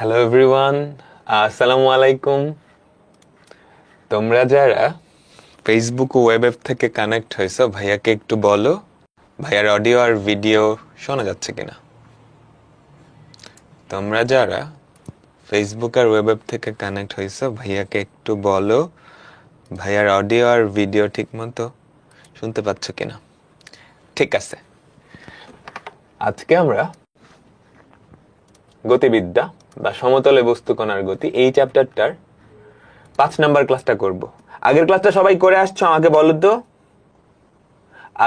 Hello everyone, আসসালামু আলাইকুম। তোমরা যারা ফেসবুক ও ওয়েব থেকে কানেক্ট হয়েছো, ভাইয়াকে একটু বলো ভাইয়ার অডিও আর ভিডিও শোনা যাচ্ছে কিনা। তোমরা যারা ফেসবুক আর ওয়েব থেকে কানেক্ট হয়েছো, ভাইয়াকে একটু বলো ভাইয়ার অডিও আর ভিডিও ঠিক মতো শুনতে পাচ্ছ কিনা। ঠিক আছে, আজকে আমরা গতিবিদ্যা বা সমতলে বস্তু কণার গতি এই চ্যাপ্টারটার 5 নাম্বার ক্লাসটা করব। আগের ক্লাসটা সবাই করে আসছো? আমাকে বলো তো,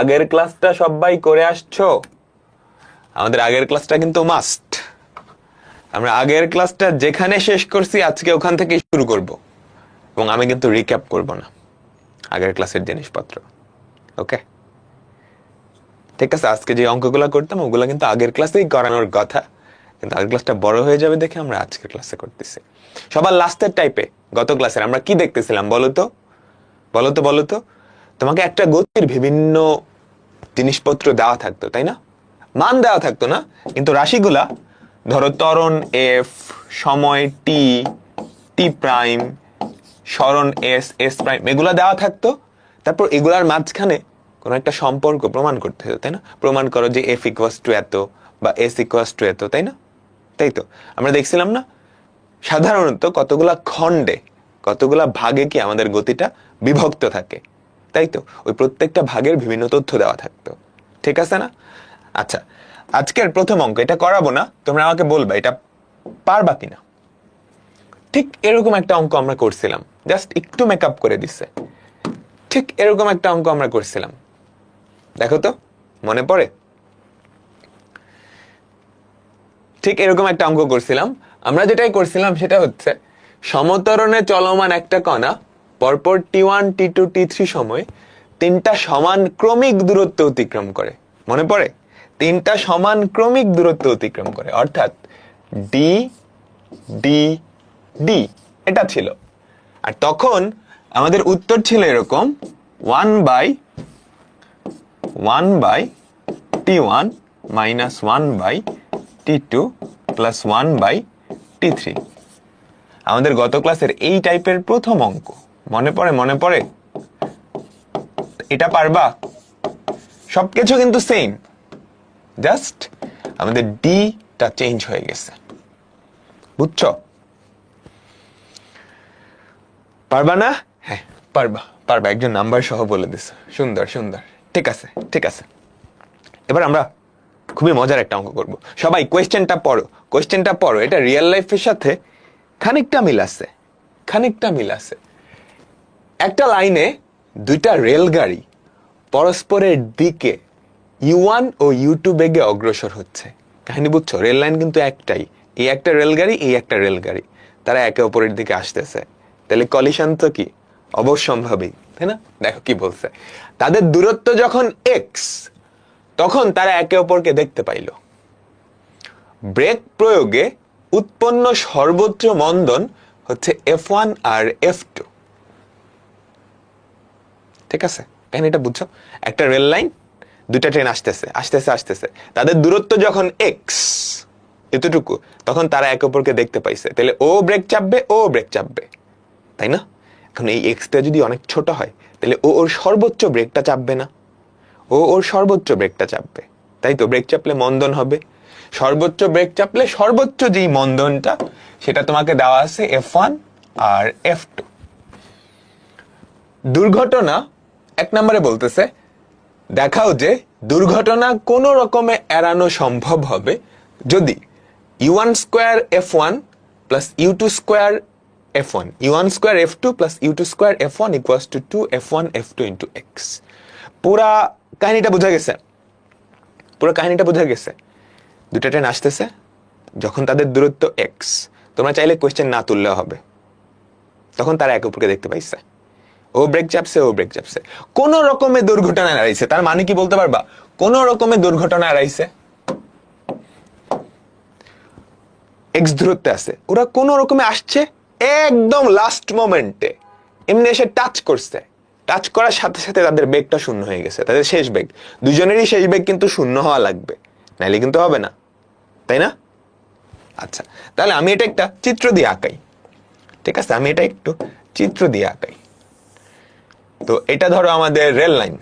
আগের ক্লাসটা সবাই করে আসছো? আমাদের আগের ক্লাসটা কিন্তু মাস্ট। আমরা আগের ক্লাসটা যেখানে শেষ করছি আজকে ওখান থেকেই শুরু করব, এবং আমি কিন্তু রিক্যাপ করব না আগের ক্লাসের জিনিসপত্র। ওকে, ঠিক আছে। আজকে যে অঙ্কগুলো করতাম ওগুলো কিন্তু আগের ক্লাসেই করানোর কথা, কিন্তু আগের ক্লাসটা বড় হয়ে যাবে দেখে আমরা আজকের ক্লাসে করতেছি। সবার লাস্টের টাইপে গত ক্লাসের আমরা কি দেখতেছিলাম বলো তো? তোমাকে একটা গতির বিভিন্ন জিনিসপত্র দেওয়া থাকতো, তাই না? মান দেওয়া থাকতো না, কিন্তু রাশিগুলা, ধরো ত্বরণ এফ, সময় টি, টি প্রাইম, সরণ এস, এস প্রাইম, এগুলা দেওয়া থাকতো। তারপর এগুলার মাঝখানে কোনো একটা সম্পর্ক প্রমাণ করতে হতো, তাই না? প্রমাণ করো যে এফ ইকুয়াস টু এত বা এস ইকুয়াস টু এত, তাই না? তাই তো আমরা দেখছিলাম না? সাধারণত কতগুলা খণ্ডে, কতগুলা ভাগে কি আমাদের গতিটা বিভক্ত থাকে, তাই তো? ওই প্রত্যেকটা ভাগের বিভিন্ন তথ্য দেওয়া থাকতো, ঠিক আছে না? আচ্ছা, আজকের প্রথম অঙ্ক, এটা করাবো না, তোমরা আমাকে বলবা এটা পারবা কিনা। ঠিক এরকম একটা অঙ্ক আমরা করছিলাম, জাস্ট একটু মেকআপ করে দিচ্ছে। ঠিক এরকম একটা অঙ্ক আমরা করছিলাম, দেখো তো মনে পড়ে? ঠিক এরকম একটা অঙ্ক করছিলাম। আমরা যেটাই করছিলাম সেটা হচ্ছে সমত্বরণে চলমান একটা কণা পরপর টি1, টি2, টি3 সময় 3টা সমান ক্রমিক দূরত্ব অতিক্রম করে। মনে পড়ে? 3টা সমান ক্রমিক দূরত্ব অতিক্রম করে, অর্থাৎ ডি ডি ডি, এটা ছিল। আর তখন আমাদের উত্তর ছিল এরকম, 1/1/t1 minus 1/t2 plus 1/t3। আমাদের গত ক্লাসের এই টাইপের প্রথম অঙ্ক মনে পড়ে? এটা পারবা? সবকিছু কিন্তু সেম, জাস্ট আমাদের ডি টা চেঞ্জ হয়ে গেছে, বুঝছো? পারবা না? হ্যাঁ পারবা, একজন নাম্বার সহ বলে দিছে। সুন্দর, ঠিক আছে। এবার আমরা খুবই মজার একটা অঙ্ক করব। সবাই কোয়েশ্চেনটা পড়ো। এটা রিয়েল লাইফের সাথে খানিকটা মিল আছে। একটা লাইনে দুইটা রেলগাড়ি পরস্পরের দিকে U1 ও U2 বেগে অগ্রসর হচ্ছে। কাহিনী বুঝছো? রেল লাইন কিন্তু একটাই, এই একটা রেলগাড়ি, এই একটা রেলগাড়ি, তারা একে অপরের দিকে আসতেছে। তাহলে কলিশন তো কি অবশ্যম্ভাবী, তাই না? দেখো কি বলছে, তাদের দূরত্ব যখন x, তখন তারা একে অপরকে দেখতে পাইল। ব্রেক প্রয়োগে উৎপন্ন সর্বোচ্চ মন্দন হচ্ছে F1 আর F2। ঠিক আছে, কাহিনীটা বুঝছো? একটা রেল লাইন, দুইটা ট্রেন আসতেছে, তাদের দূরত্ব যখন x এতটুকু, তখন তারা একে অপরকে দেখতে পাইছে। তাহলে ও ব্রেক চাপবে, তাই না? এখন এই এক্সটা যদি অনেক ছোট হয়, তাহলে ও ওর সর্বোচ্চ ব্রেকটা চাপবে না? ওর সর্বোচ্চ ব্রেকটা চাপবে, তাই তো? ব্রেক চাপলে মন্দন হবে, সর্বোচ্চ ব্রেক চাপলে সর্বোচ্চ যেই মন্দনটা, সেটা তোমাকে দেওয়া আছে F1 আর F2। দুর্ঘটনা 1 নম্বরে বলতেছে, দেখাও যে দুর্ঘটনা কোন রকমে এড়ানো সম্ভব হবে যদি U1 square F1 plus U2 square F1, U1 square F2 plus U2 square F1 equals to 2F1 F2 into x। পুরা কাহিনীটা বোঝা গেছে? দুটা ট্রেন আসতেছে, যখন তাদের দূরত্ব x, তোমরা চাইলে কোয়েশ্চেন না তুললেও হবে, তখন তারা একে অপরকে দেখতে পাইছে। ও ব্রেক চাপছে, কোন রকমে দুর্ঘটনা এড়াইছে। তার মানে কি বলতে পারবা? কোন রকমে দুর্ঘটনা এড়াইছে। x দূরত্বে আছে, ওরা কোন রকমে আসছে, একদম লাস্ট মোমেন্টে এমনি এসে টাচ করছে, টাচ করার সাথে সাথে তাদের বেগটা শূন্য হয়ে গেছে, তাদের শেষ বেগ। দুজনেরই শেষ বেগ কিন্তু শূন্য হওয়া লাগবে, নাইলে কিন্তু হবে না, তাই না? আচ্ছা, তাহলে আমি এটা একটা চিত্র দিয়ে আঁকাই। ঠিক আছে, আমি এটা একটু চিত্র দিয়ে আঁকাই। তো এটা ধরো আমাদের রেল লাইন।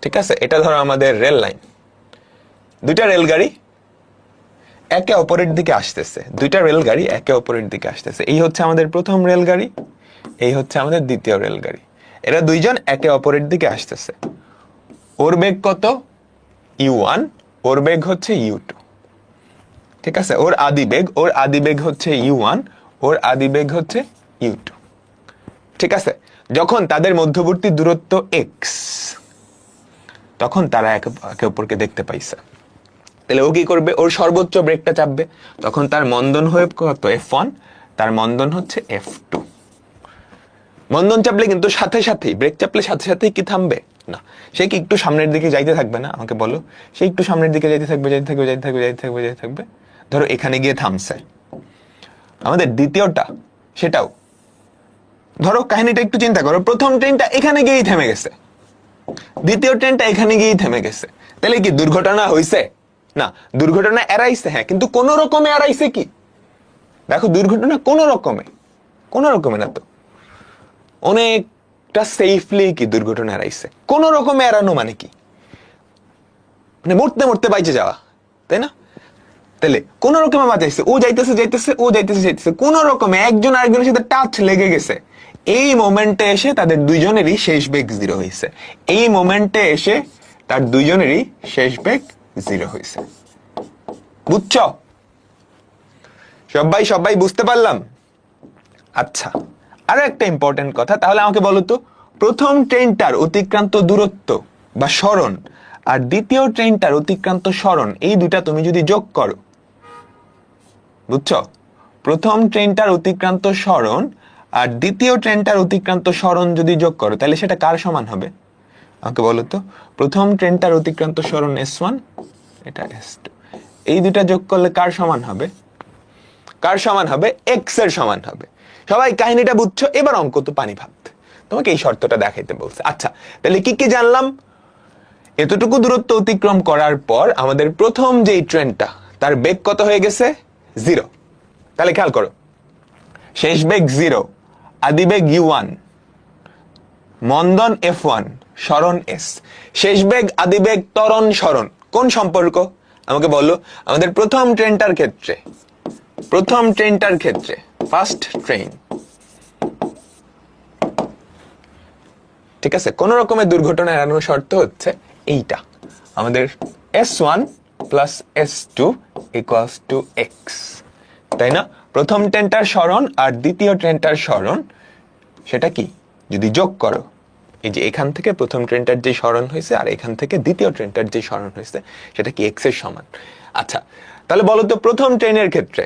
ঠিক আছে, এটা ধরো আমাদের রেল লাইন। দুইটা রেলগাড়ি একে অপরের দিকে আসতেছে, দুইটা রেলগাড়ি একে অপরের দিকে আসতেছে। এই হচ্ছে আমাদের প্রথম রেলগাড়ি, এই হচ্ছে আমাদের দ্বিতীয় রেলগাড়ি। এরা দুইজন একে অপরের দিকে আসতেছে। ওর বেগ কত? u1, ওর বেগ হচ্ছে u2। ঠিক আছে, ওর আদি বেগ হচ্ছে u1, ওর আদি বেগ হচ্ছে u2। ঠিক আছে, যখন তাদের মধ্যবর্তী দূরত্ব x, তখন তারা একে অপরকে দেখতে পাইছে। তাহলে ও কি করবে? ওর সর্বোচ্চ ব্রেকটা চাপবে। তখন তার মন্দন হয়ে কত? f1, তার মন্দন হচ্ছে f2। মন্দন চাপলে কিন্তু সাথে সাথেই, ব্রেক চাপলে সাথে সাথেই কি থামবে না, সে কি একটু সামনের দিকে যাইতে থাকবে না? আমাকে বলো, সে একটু সামনের দিকে যাইতে থাকবে, যাইতে থাকবে, যাইতে থাকবে, যাইতে থাকবে, যাইতে থাকবে। ধরো এখানে গিয়ে থামছে। আমাদের দ্বিতীয়টা, সেটাও ধরো, কাহিনীটা একটু চিন্তা করো, প্রথম ট্রেনটা এখানে গিয়েই থেমে গেছে, দ্বিতীয় ট্রেনটা এখানে গিয়েই থেমে গেছে। তাহলে কি দুর্ঘটনা হইছে? না, দুর্ঘটনা এড়াইছে, হ্যাঁ, কিন্তু কোন রকমে এড়াইছে। কি দেখো, দুর্ঘটনা কোন রকমে না তো, অনেকটা সেফলি কি দুর্ঘটনা এড়াইছে। কোন রকমে এড়ানো মানে কি? মানে মরতে মরতে বাইচে যাওয়া, তাই না? তাহলে কোন রকমে বাঁচাইছে, ও যাইতেছে যাইতেছে, ও যাইতেছে যাইতেছে, কোন রকমে একজন আরেকজনের সাথে টাচ লেগে গেছে। এই মোমেন্টে এসে তাদের দুইজনেরই শেষ বেগ 0 হয়েছে। এই মোমেন্টে এসে তার দুইজনেরই শেষ বেগ 0 হয়েছে। বুঝছো? সবাই বুঝতে পারলাম? আচ্ছা, আরো একটা ইম্পর্টেন্ট কথা, তাহলে আমাকে বলো তো, প্রথম ট্রেনটার অতিক্রান্ত দূরত্ব বা সরণ আর দ্বিতীয় ট্রেনটার অতিক্রান্ত সরণ, এই দুটা তুমি যদি যোগ করো, বুঝছো? প্রথম ট্রেনটার অতিক্রান্ত সরণ আর দ্বিতীয় ট্রেনটার অতিক্রান্ত সরণ যদি যোগ করো, তাহলে সেটা কার সমান হবে? আমাকে বলো তো, প্রথম ট্রেনটার অতিক্রান্ত সরণ s1, এটা s2, এই দুটা যোগ করলে কার সমান হবে? কার সমান হবে? x এর সমান হবে। সবাই কাহিনীটা বুঝছো? এবার অঙ্ক তো পানি ভাত, তোমাকে এই শর্তটা দেখাইতে বলছে। আচ্ছা, তাহলে কি কি জানলাম? এতটুকু দূরত্ব অতিক্রম করার পর আমাদের প্রথম যেই ট্রেনটা, তার বেগ কত হয়ে গেছে? 0। তাহলে খেয়াল করো, শেষ বেগ 0, আদি বেগ u1, মন্দন f1, সরণ s। শেষ বেগ, আদি বেগ, ত্বরণ, সরণ কোন সম্পর্ক? আমাকে বলো। আমাদের প্রথম ট্রেনটার ক্ষেত্রে ফার্স্ট ট্রেন, ঠিক আছে, কোন রকমের দুর্ঘটনা এড়ানোর শর্ত হচ্ছে এইটা, আমাদের s1 plus s2 equals to x, তাই না? প্রথম ট্রেনটার সরণ আর দ্বিতীয় ট্রেনটার সরণ, সেটা কি যদি যোগ করো, এই যে এখান থেকে প্রথম ট্রেনটার যে সরণ হয়েছে আর এখান থেকে দ্বিতীয় ট্রেনটার যে সরণ হয়েছে, সেটা কি x এর সমান। আচ্ছা, তাহলে বলো তো, প্রথম ট্রেনের ক্ষেত্রে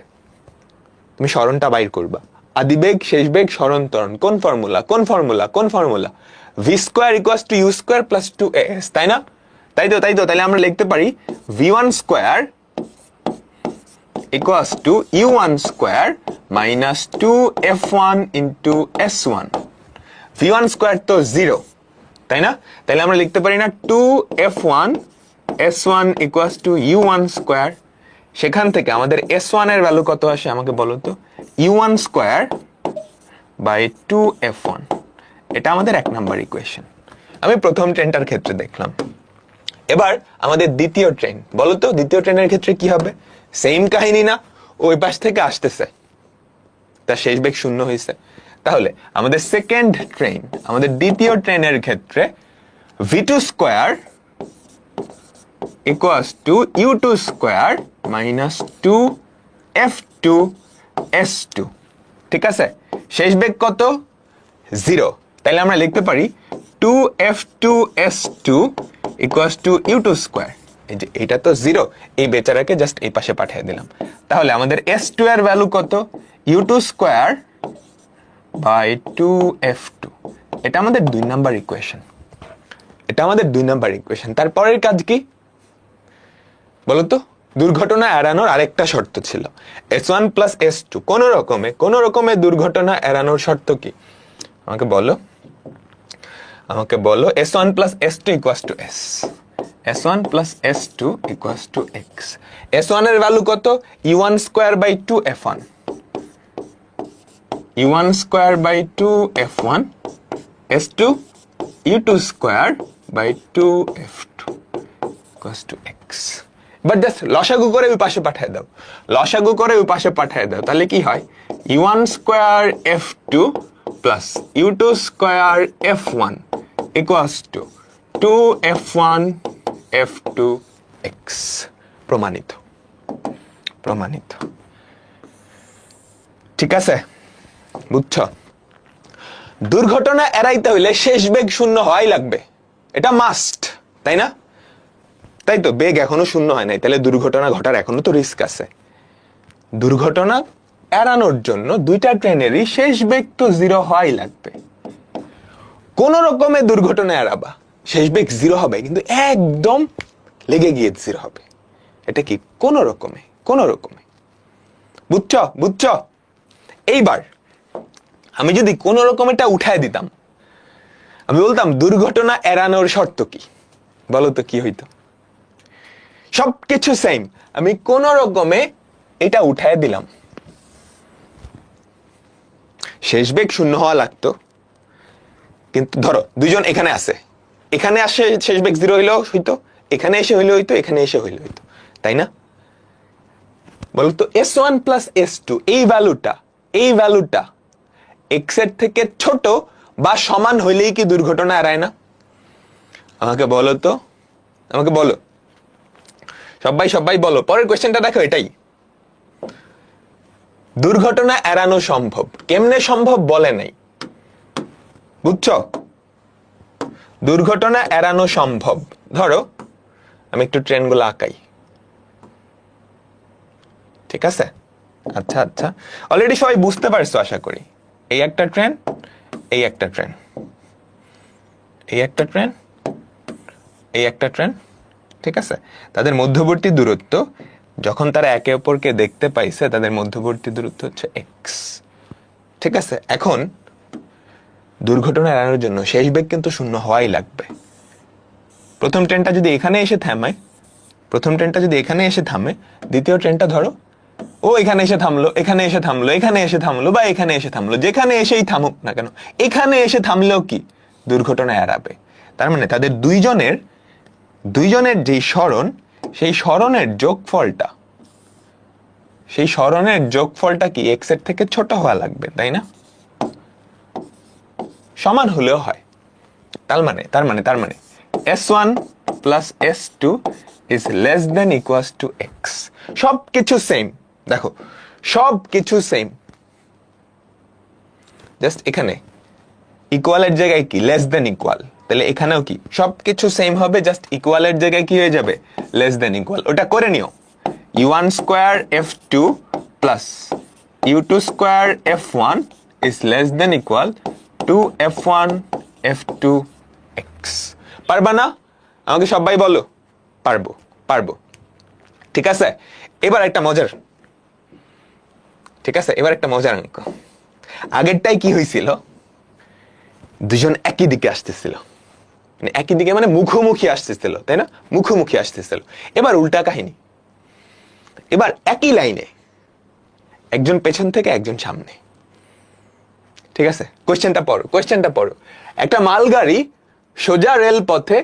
তুমি সরণটা বাইর করবা, আদিবেগ, শেষ বেগ, সরণ, ত্বরণ, কোন formula? v square equals two u square plus 2as, তাই না? তাই তো। তাহলে আমরা লিখতে পারি v1 square equals two u1 square minus 2f1 into s1। v1 square তো 0, তাই না? তাহলে আমরা লিখতে পারি না 2f1 s1 equals to u1 square. সেখান থেকে আমাদের s1 এর ভ্যালু কত আসে আমাকে বলো তো? u1 square by 2f1। এটা আমাদের 1 নাম্বার ইকুয়েশন। আমি প্রথম ট্রেনটার ক্ষেত্রে দেখলাম। এবার আমাদের দ্বিতীয় ট্রেন, বলো তো দ্বিতীয় ট্রেনের ক্ষেত্রে কি হবে? সেম কাহিনী না? ওই পাশ থেকে আসতেছে, তার শেষ বেগ 0 হয়েছে। তাহলে আমাদের সেকেন্ড ট্রেন, আমাদের দ্বিতীয় ট্রেনের ক্ষেত্রে v2 square equals two u2 square minus 2f2 s2, ঠিক আছে? শেষ বেগ কত? 0। তাহলে আমরা লিখতে পারি 2f2 s2 equals two u2 square. এই যে এটা তো 0, এই বেচারাকে জাস্ট এই পাশে পাঠিয়ে দিলাম। তাহলে আমাদের s2 এর ভ্যালু কত? u2 square by 2f2। এটা আমাদের 2 নাম্বার ইকুয়েশন। তারপরের কাজ কি বলতো? দুর্ঘটনা এড়ানোর আরেকটা শর্ত ছিল s1 প্লাস s2। কোন রকমে দুর্ঘটনা এড়ানোর শর্ত কি আমাকে বলো? s1 plus s2 equals to s। s1 plus s2 equals to x। s1 এর ভ্যালু কত? u1 square by 2 f1, u1 square by 2 f1, s2 u2 square by 2 f2 equals to x। But just লসাগু করে ওই পাশে পাঠিয়ে দাও, লসাগু করে ওই পাশে পাঠিয়ে দাও, তাহলে কি হয়? u1 square f2 plus u2 square f1 equals to 2f1 f2 x। প্রমাণিত, প্রমাণিত। ঠিক আছে, বুঝছো? দুর্ঘটনা এড়াইতে হইলে শেষ বেগ শূন্য হওয়াই লাগবে, এটা মাস্ট, তাই না? তাই তো, বেগ এখনো শূন্য হয় নাই, তাহলে দুর্ঘটনা ঘটার এখনো তো রিস্ক আছে। দুর্ঘটনা এড়ানোর জন্য দুইটা ট্রেনেরই শেষ বেগ তো 0 হওয়াই লাগবে। কোন রকমে দুর্ঘটনা এড়াবা, শেষ বেগ 0 হবে, কিন্তু একদম লেগে গিয়ে 0 হবে। এটা কি? কোন রকমে, কোন রকমে। বুঝছো? বুঝছো? এইবার আমি যদি কোন রকম এটা উঠায় দিতাম, আমি বলতাম দুর্ঘটনা এড়ানোর শর্ত কি, বলো তো কি হইতো? সবকিছু সেম, আমি কোন রকমে এটা উঠায় দিলাম, শেষ বেগ শূন্য হওয়া লাগতো। কিন্তু ধরো দুইজন এখানে আছে, এখানে আসে শেষ বেগ 0 হইলেও হইতো, এখানে এসে হইলে হইতো, এখানে এসে হইলে হইতো, তাই না? বলতো s1 প্লাস s2 এই ভ্যালুটা x এর থেকে ছোট বা সমান হইলেই কি দুর্ঘটনা এড়ায় না? আমাকে বলো তো, আমাকে বলো, সবাই বলো। পরের কোশ্চেনটা দেখো, এটাই। দুর্ঘটনা এড়ানো সম্ভব, কেমনে সম্ভব বলে নাই, বুঝছো? দুর্ঘটনা এড়ানো সম্ভব। ধরো আমি একটু ট্রেনগুলো আঁকাই, ঠিক আছে? আচ্ছা আচ্ছা, অলরেডি সবাই বুঝতে পারছো আশা করি। এই একটা ট্রেন, এই একটা ট্রেন, এই একটা ট্রেন, এই একটা ট্রেন, ঠিক আছে? তাদের মধ্যবর্তী দূরত্ব, যখন তারা একে অপরকে দেখতে পাইছে, তাদের মধ্যবর্তী দূরত্ব হচ্ছে x, ঠিক আছে? এখন দুর্ঘটনা এড়ানোর জন্য শেষ বেগ কিন্তু শূন্য হওয়াই লাগবে। প্রথম ট্রেনটা যদি এখানে এসে থামে, প্রথম ট্রেনটা যদি এখানে এসে থামে, দ্বিতীয় ট্রেনটা ধরো ও এখানে এসে থামলো, এখানে এসে থামলো, এখানে এসে থামলো, বা এখানে এসে থামলো, যেখানে এসেই থামুক না কেন, এখানে এসে থামলেও কি দুর্ঘটনা এড়াবে। তার মানে তাদের দুইজনের যেই সরণ, সেই সরণের যোগফলটা কি x এর থেকে ছোট হওয়া লাগবে, তাই না? সমান হলেও হয়। তার মানে s1 plus s2 is less than equals to x। সবকিছু সেম, দেখো সবকিছু সেম, জাস্ট এখানে ইকুয়ালের জায়গায় কি লেস দেন ইকুয়াল, তাহলে এখানেও কি সবকিছু সেম হবে, জাস্ট ইকুয়ালের জায়গায় কি হয়ে যাবে? Less than equal. ওটা করে নিও, u1 square f2 plus u2 square f1 is less than equal to f1 f2 x। পারবা না? আমাকে সবাই বলো। পারবো। ঠিক আছে, এবার একটা মজার, ঠিক আছে, এবার একটা মজার অঙ্ক। আগেরটাই কি হয়েছিল? দুজন একই দিকে আসতেছিল, মানে একই দিকে মানে মুখোমুখি আসতেছিল, তাই না? মুখোমুখি আসতেছিল। এবার উল্টা কাহিনী, এবার একই লাইনে, একজন পেছন থেকে একজন সামনে, ঠিক আছে? কোয়েশ্চেনটা পড়ো। একটা মালগাড়ি সোজা রেলপথে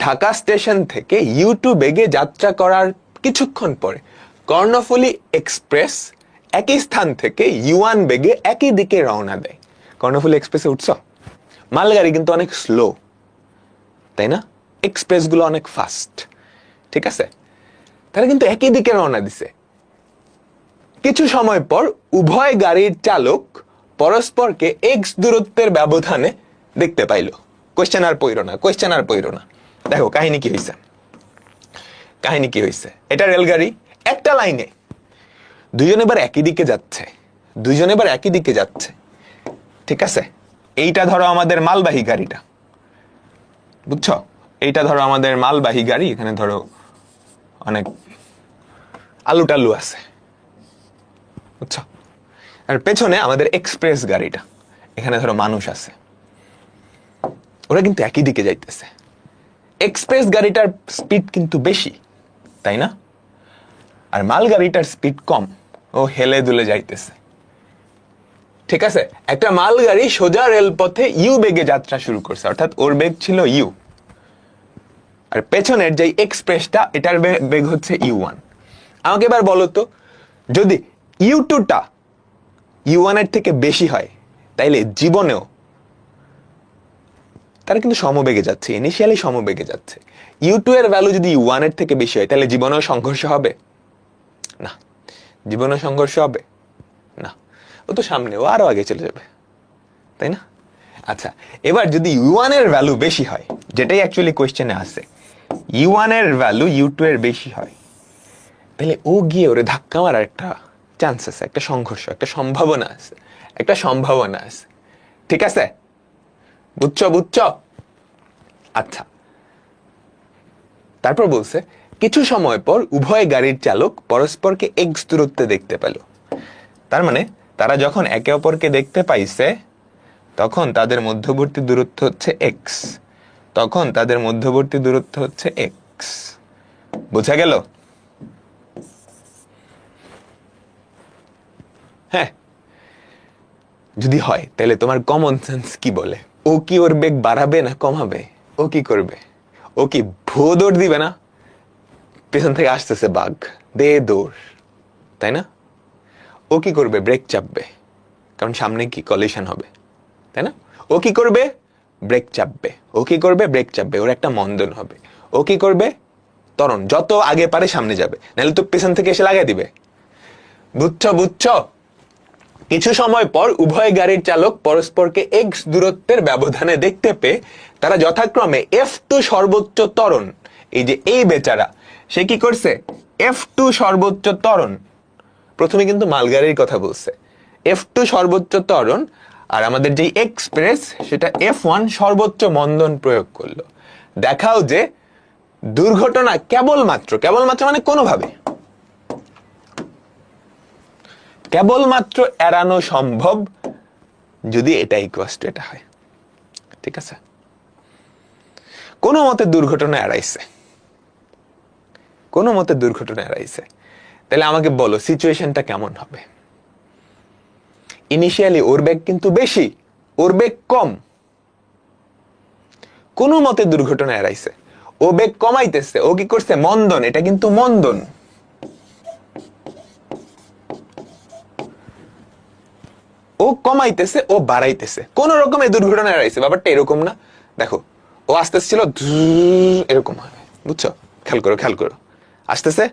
ঢাকা স্টেশন থেকে u2 বেগে যাত্রা করার কিছুক্ষণ পরে কর্ণফুলী এক্সপ্রেস একই স্থান থেকে u1 বেগে একই দিকে রওনা দেয়। কর্ণফুলী এক্সপ্রেসে উঠছো? মালগাড়ি কিন্তু অনেক স্লো, তাই না? এক্সপ্রেস গুলো অনেক ফাস্ট, ঠিক আছে? তারা কিন্তু একই দিকে রওনা দিছে। কিছু সময় পর উভয় গাড়ির চালক পরস্পরকে x দূরত্বের ব্যবধানে দেখতে পাইল। কোয়েশ্চেন আর পইরো না। দেখো কাহিনী কি হইছে। এটা রেলগাড়ি, একটা লাইনে, দুইজন এবার একই দিকে যাচ্ছে, ঠিক আছে? এইটা ধরো আমাদের মালবাহী গাড়িটা, বুঝছো? এইটা ধরো আমাদের মালবাহী গাড়ি, এখানে ধরো অনেক আলু টালু আছে, বুঝছো? আর পেছনে আমাদের এক্সপ্রেস গাড়িটা, এখানে ধরো মানুষ আছে। ওরা কিন্তু একই দিকে যাইতেছে। এক্সপ্রেস গাড়িটার স্পিড কিন্তু বেশি, তাই না? আর মাল গাড়িটার স্পিড কম, ও হেলে দুলে যাইতেছে। ঠিক আছে, একটা মাল গাড়ি সোজা রেলপথে ইউ বেগে যাত্রা শুরু করছে, অর্থাৎ ওর বেগ ছিল ইউ, আর পেছনের যে এক্সপ্রেসটা এটার বেগ হচ্ছে ইউ1। আমাকে এবার বলো তো, যদি ইউ2টা ইউ1 এর থেকে বেশি হয়, তাইলে জীবনেও তারা কিন্তু সমবেগে যাচ্ছে, ইনিশিয়ালি সমবেগে যাচ্ছে। ইউ2 এর ভ্যালু যদি ইউ1 এর থেকে বেশি হয়, তাহলে জীবনেও সংঘর্ষ হবে না। জীবনেও সংঘর্ষ হবে না, ও তো সামনে, ও আরো আগে চলে যাবে, তাই না? আচ্ছা, এবার যদি ইউ1 এর ভ্যালু বেশি হয়, যেটাই অ্যাকচুয়ালি কোয়েশ্চেনে আছে, ইউ1 এর ভ্যালু ইউ2 এর বেশি হয়, তাহলে ও গিয়ে ওরে ধাক্কা মারার একটা চান্স আছে, একটা সংঘর্ষ, একটা সম্ভাবনা আছে, একটা সম্ভাবনা আছে। ঠিক আছে, বুঝছো? বুঝছো? আচ্ছা, তারপর বলছে কিছু সময় পর উভয় গাড়ির চালক পরস্পরকে এক্স দূরত্বে দেখতে পেল। তার মানে তারা যখন একে অপরকে দেখতে পাইছে, তখন তাদের মধ্যবর্তী দূরত্ব হচ্ছে এক্স, তখন তাদের মধ্যবর্তী দূরত্ব হচ্ছে এক্স। বোঝা গেল? হ্যাঁ, যদি হয় তাহলে তোমার কমন সেন্স কি বলে? ও কি ওর বেগ বাড়াবে না কমাবে? ও কি করবে? ও কি ভো দৌড় দিবে না? পেছন থেকে আসতেছে বাঘ, দে দৌড়, তাই না? ও কি করবে? ব্রেক চাপবে, কারণ সামনে কি কলিশন হবে, তাই না? ও কি করবে? ব্রেক চাপবে। ও কি করবে? ব্রেক চাপবে। ওর একটা মন্দন হবে। ও কি করবে? ত্বরণ, যত আগে পারে সামনে যাবে, নাহলে তো পেছন থেকে এসে লাগাই দিবে। বুঝছো? বুঝছো? কিছু সময় পর উভয় গাড়ির চালক পরস্পরকে এক্স দূরত্বের ব্যবধানে দেখতে পেয়ে তারা যথাক্রমে F2 সর্বোচ্চ ত্বরণ, এই যে এই বেচারা, সে কি করছে? F2 সর্বোচ্চ ত্বরণ, প্রথমে কিন্তু মালগাড়ির কথা বলছে, F2 সর্বোচ্চ ত্বরণ, আর আমাদের যে এক্সপ্রেস সেটা F1 সর্বোচ্চ মন্দন প্রয়োগ করলো। দেখাও যে দুর্ঘটনা কেবলমাত্র মানে কোনোভাবে, কেবলমাত্র এড়ানো সম্ভব যদি এটা ইকুয়াল টু এটা হয়। ঠিক আছে, কোনো মতে দুর্ঘটনা এড়াইছে, কোনো মতে দুর্ঘটনা এড়াইছে, তাহলে আমাকে বলো সিচুয়েশনটা কেমন হবে? ইনিশিয়ালি ওর বেগ কিন্তু বেশি, ওর বেগ কম, কোনো মতে দুর্ঘটনা এড়াইছে, ও বেগ কমাইতেছে, ও কি করছে? মন্দন, এটা কিন্তু মন্দন। ও কমাইতেছে, ও বাড়াইতেছে, কোন রকমের দুর্ঘটনা এড়াইছে। ব্যাপারটা এরকম না, দেখো ও আসতেছিল এরকম হবে, বুঝছো? খেয়াল করো, খেয়াল করো, আসতেছে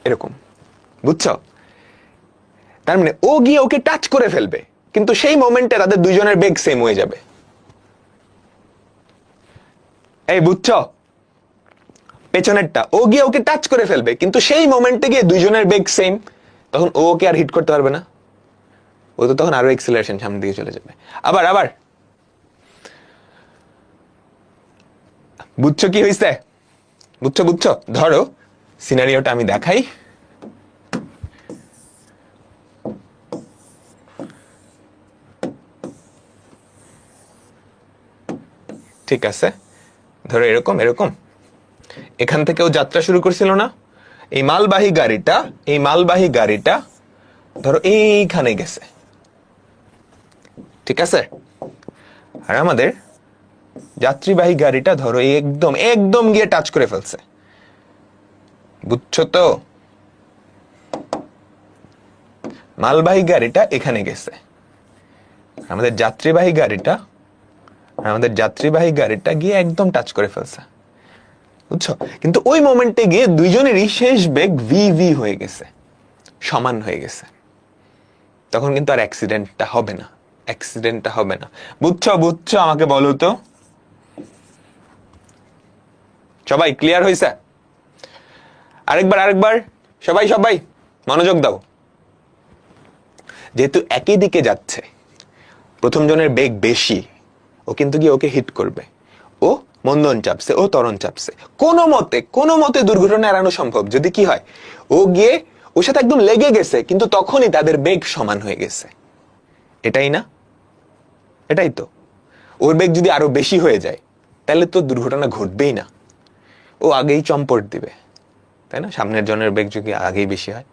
এরকম, বুঝছো? তার মানে ও গিয়ে ওকে টাচ করে ফেলবে, কিন্তু সেই মোমেন্টে তাদের দুইজনের বেগ সেম হয়ে যাবে। এই বুঝছো? পেছনেরটা ও গিয়ে ওকে টাচ করে ফেলবে, কিন্তু সেই মোমেন্টে গিয়ে দুইজনের বেগ সেম, তখন ও ওকে আর হিট করতে পারবে না, ও তো তখন আরো এক্সিলারেশন সামনের দিকে চলে যাবে। আবার আবার বুঝছো কি হইছে? বুঝছো? বুঝছো? ধরো সিনারিওটা আমি দেখাই। ঠিক আছে, ধরো এরকম এরকম, এখান থেকে ও যাত্রা শুরু করছিল না, এই মালবাহী গাড়িটা ধরো এইখানে গেছে, ঠিক আছে? আর আমাদের যাত্রীবাহী গাড়িটা ধরো একদম একদম গিয়ে টাচ করে ফেলছে, বুঝছো তো? মালবাহী গাড়িটা এখানে গেছে, আমাদের যাত্রীবাহী গাড়িটা গিয়ে একদম টাচ করে ফেলছে, বুঝছো? কিন্তু ওই মোমেন্টে গিয়ে দুইজনেরই শেষ বেগ ভি হয়ে গেছে, সমান হয়ে গেছে, তখন কিন্তু আর অ্যাক্সিডেন্টটা হবে না। বুঝছো? বুঝছো? আমাকে বলো তো, সবাই ক্লিয়ার হয়েছে? আরেকবার সবাই মনোযোগ দাও। যেহেতু একই দিকে যাচ্ছে, প্রথম জনের বেগ বেশি, ও কিন্তু গিয়ে ওকে হিট করবে, ও মন্দন চাপছে, ও ত্বরণ চাপছে, কোনো মতে দুর্ঘটনা এড়ানো সম্ভব যদি কি হয়, ও গিয়ে ওর সাথে একদম লেগে গেছে, কিন্তু তখনই তাদের বেগ সমান হয়ে গেছে। এটাই না? এটাই তো। ওর বেগ যদি আরো বেশি হয়ে যায়, তাহলে তো দুর্ঘটনা ঘটবেই না, ও আগেই চম্পট দিবে, তাই না? সামনের জনের বেগ যদি আগেই বেশি হয়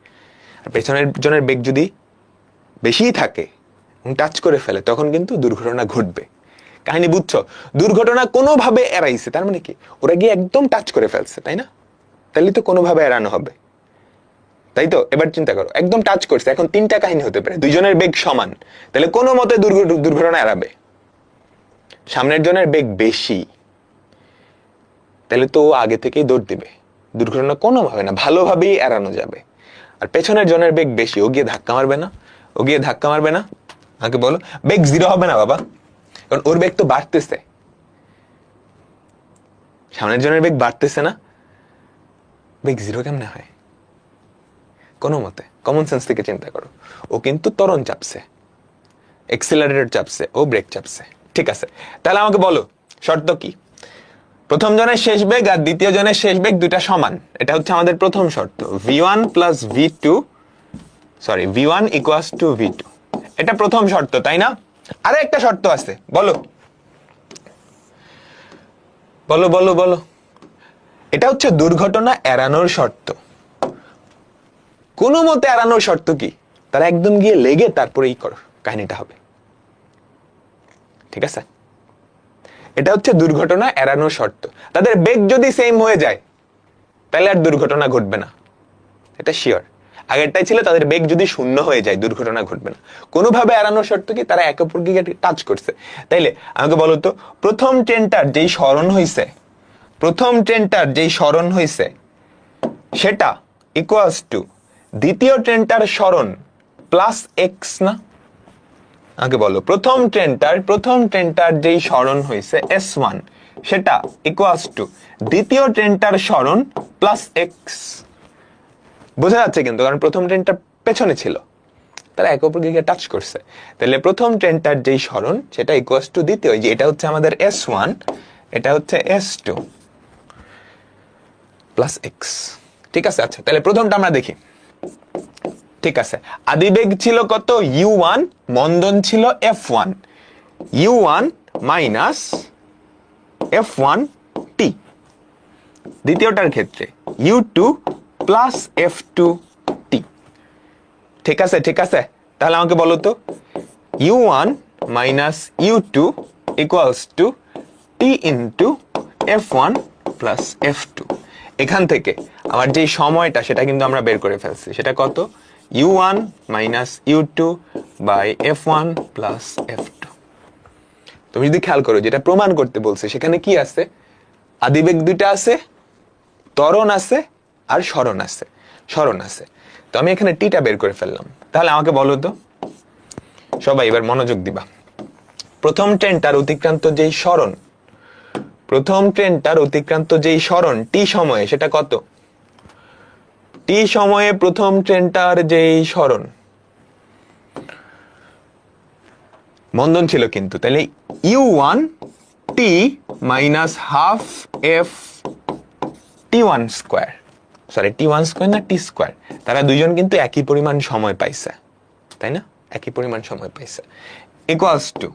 আর পেছনের জনের বেগ যদি বেশিই থাকে এবং টাচ করে ফেলে, তখন কিন্তু দুর্ঘটনা ঘটবে। কাহিনী বুঝছো? দুর্ঘটনা কোনোভাবে এড়াইছে, তার মানে কি ওরা গিয়ে একদম টাচ করে ফেলছে, তাই না? তাহলে তো কোনোভাবে এড়ানো হবে, তাই তো? এবার চিন্তা করো, একদম টাচ করছে, এখন তিনটা কাহিনী হতে পারে, দুইজনের বেগ সমান, তাহলে কোনো মতে দুর্ঘটনা এড়াবে। সামনের জনের বেগ বেশি, তাহলে তো ও আগে থেকেই দৌড় দিবে, দুর্ঘটনা কোনোভাবে না, ভালোভাবেই এড়ানো যাবে। আর পেছনের জনের বেগ বেশি, ও গিয়ে ধাক্কা মারবে না, ও গিয়ে ধাক্কা মারবে না। আমাকে বলো, বেগ জিরো হবে না বাবা, কারণ ওর বেগ তো বাড়তেছে, সামনের জনের বেগ বাড়তেছে না, বেগ জিরো কেমনে হয়? কোনো মতে কমন সেন্স থেকে চিন্তা করো, ও কিন্তু ত্বরণ চাপছে, এক্সেলারেটর চাপছে, ও ব্রেক চাপছে। ঠিক আছে, তাহলে আমাকে বলো শর্ত কি? প্রথম জনের শেষ বেগ আর দ্বিতীয় জনের শেষ বেগ দুইটা সমান, এটা হচ্ছে আমাদের প্রথম শর্ত। v1 plus v2, sorry v1 equals to v2, এটা প্রথম শর্ত, তাই না? আরে একটা শর্ত আছে, বলো বলো বলো বলো। এটা হচ্ছে দুর্ঘটনা এড়ানোর শর্ত। কোনো মতে এড়ানোর শর্ত কি? তারা একদম গিয়ে লেগে তারপরেই করো, কাহিনীটা হবে। ঠিক আছে, এটা হচ্ছে দুর্ঘটনা এড়ানোর শর্ত। তাদের বেগ যদি সেম হয়ে যায় তাহলে আর দুর্ঘটনা ঘটবে না, এটা শিওর। আগেরটাই ছিল তাদের বেগ যদি শূন্য হয়ে যায় দুর্ঘটনা ঘটবে না। কোনোভাবে এড়ানোর শর্ত কি? তারা একে অপরকে টাচ করছে। তাইলে আমাকে বলো তো, প্রথম ট্রেনটার যেই স্মরণ হইছে সেটা ইকুয়ালস টু দ্বিতীয় ট্রেনটার স্মরণ প্লাস এক্স না? আমাকে বলো, প্রথম ট্রেনটার যেই স্মরণ হয়েছে S1 সেটা ইকুয়ালস টু দ্বিতীয় ট্রেনটার স্মরণ প্লাস এক্স। বোঝা যাচ্ছে কিন্তু, কারণ প্রথম ট্রেনটা পেছনে ছিল, তারা একে অপরকে গিয়ে টাচ করছে। তাহলে প্রথম ট্রেনটার যেই স্মরণ সেটা ইকুয়ালস টু দ্বিতীয়, যে এটা হচ্ছে আমাদের S1, এটা হচ্ছে S2 প্লাস এক্স। ঠিক আছে, আচ্ছা তাহলে প্রথমটা আমরা দেখি। ঠিক আছে, আদিবেগ ছিল কত? u1, মন্দন ছিল f1, u1 minus f1 t। দ্বিতীয়টার ক্ষেত্রে u2 প্লাস f2 t। ঠিক আছে, ঠিক আছে, তাহলে আমাকে বলো তো, u1 minus u2 equals to t into f1 plus f2। এখান থেকে আমার যে সময়টা সেটা কিন্তু আমরা বের করে ফেলছি, সেটা কত? u1 minus u2 by f1 plus f2। তুমি যদি খেয়াল করো, যেটা প্রমাণ করতে বলছে সেখানে কি আছে? আদিবেগ দুইটা আছে, ত্বরণ আছে আর স্মরণ আছে। তো আমি এখানে টিটা বের করে ফেললাম। তাহলে আমাকে বলো তো সবাই, এবার মনোযোগ দিবা। প্রথম ট্রেনটার অতিক্রান্ত যেই স্মরণ টি সময়ে, সেটা কত? টি সময়ে প্রথম ট্রেনটার যেই স্মরণ, মন্দন ছিল কিন্তু, তাহলে u1 t minus half f t1 square, sorry t1 square না t স্কোয়ার, তারা দুইজন কিন্তু একই পরিমাণ সময় পাইছে, তাই না? একই পরিমাণ সময় পাইছে, ইকুয়ালস টু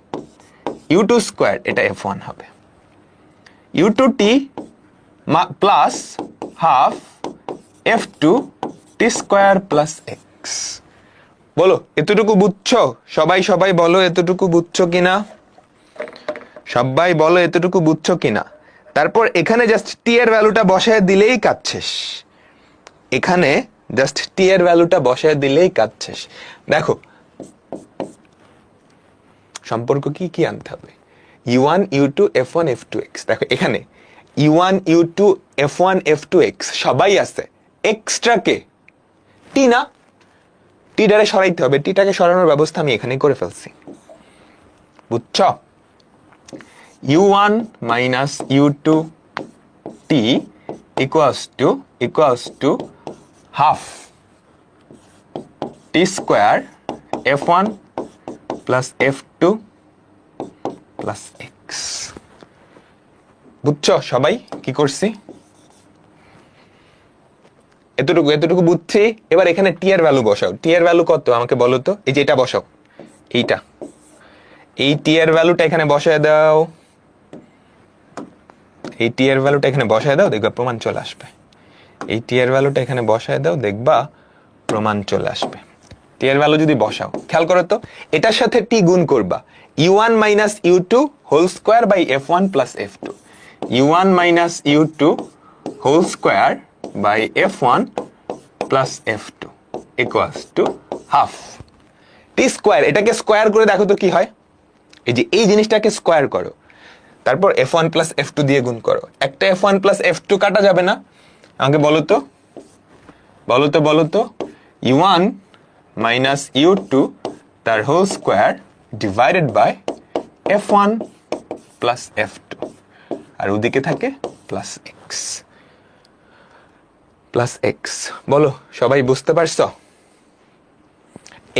u2 স্কোয়ার, এটা f1 হবে, u2t plus half f2 t square plus x। বলো এতটুকু বুঝছো? সবাই বলো এতটুকু বুঝছো কিনা? সবাই বলো এতটুকু বুঝছো কিনা? তারপর এখানে জাস্ট টি এর ভ্যালুটা বসায় দিলেই কাজ শেষ। এখানে জাস্ট টি এর ভ্যালুটা বসায় দিলেই কাজ শেষ। দেখো সম্পর্ক কি আনতে হবে? u1 u2 f1 f2x। দেখো এখানে u1 u2 f1 f2x সবাই আছে, এক্সট্রা কে? টি না, টিটারে সরাইতে হবে, টিটাকে সরানোর ব্যবস্থা আমি এখানে করে ফেলছি, বুঝছ? u1 minus u2 t equals to half t square f1 plus f2 plus x। বুঝছো সবাই কি করছি? এতটুকু বুঝছি। এবার এখানে টি এর ভ্যালু বসাও। টি এর ভ্যালু কত আমাকে বলো তো? এই যে এটা বসাও, এই টি এর ভ্যালুটা এখানে বসায় দাও। এই টি এর ভ্যালুটা এখানে বসায় দাও, দেখবা প্রমাণ চলে আসবে। এই টি এর ভ্যালুটা এখানে বসায় দাও, দেখবা প্রমাণ চলে আসবে। টি এর ভ্যালু যদি বসাও, খেয়াল করো তো, এটার সাথে টি গুণ করবা, u1 minus u2 whole square by f1 plus f2, u1 minus u2 whole square by f1 plus f2 equals to half T square. এটাকে স্কোয়ার করে দেখো তো কি হয়। এই যে এই জিনিসটাকে স্কোয়ার করো, তারপর f1 প্লাস f2 দিয়ে গুণ করো। একটা f1 প্লাস f2 কাটা যাবে না? আমাকে বলো তো, বলো তো u1 মাইনাস u2 তার whole square divided by f1 plus f2, আর ওদিকে থাকে প্লাস এক্স, প্লাস এক্স। বলো সবাই বুঝতে পারছো?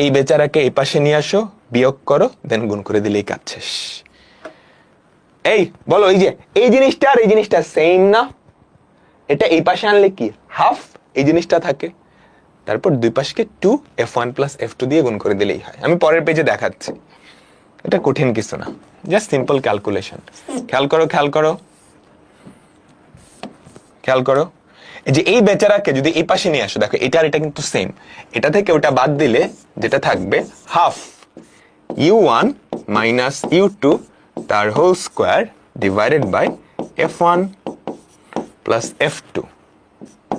এই বেচারাকে এই পাশে নিয়ে আসো, বিয়োগ করো, দেন গুণ করে দিলেই কাজ শেষ। এই বলো, এই যে এই জিনিসটা আর এই জিনিসটা সেম না? এটা এই পাশে আনলে কি হাফ এই জিনিসটা থাকে, তারপর দুই পাশকে 2 f1 প্লাস f2 দিয়ে গুণ করে দিলেই হয়। আমি পরের পেজে দেখাচ্ছি, এটা কঠিন কিছু না, জাস্ট সিম্পল ক্যালকুলেশন। খেয়াল করো, এই যে এই বেচারাকে যদি এই পাশে নিয়ে আসো, দেখো এটা আর এটা কিন্তু সেম, এটা থেকে ওটা বাদ দিলে যেটা থাকবে হাফ u1 মাইনাস u2 তার whole square divided by f1 plus f2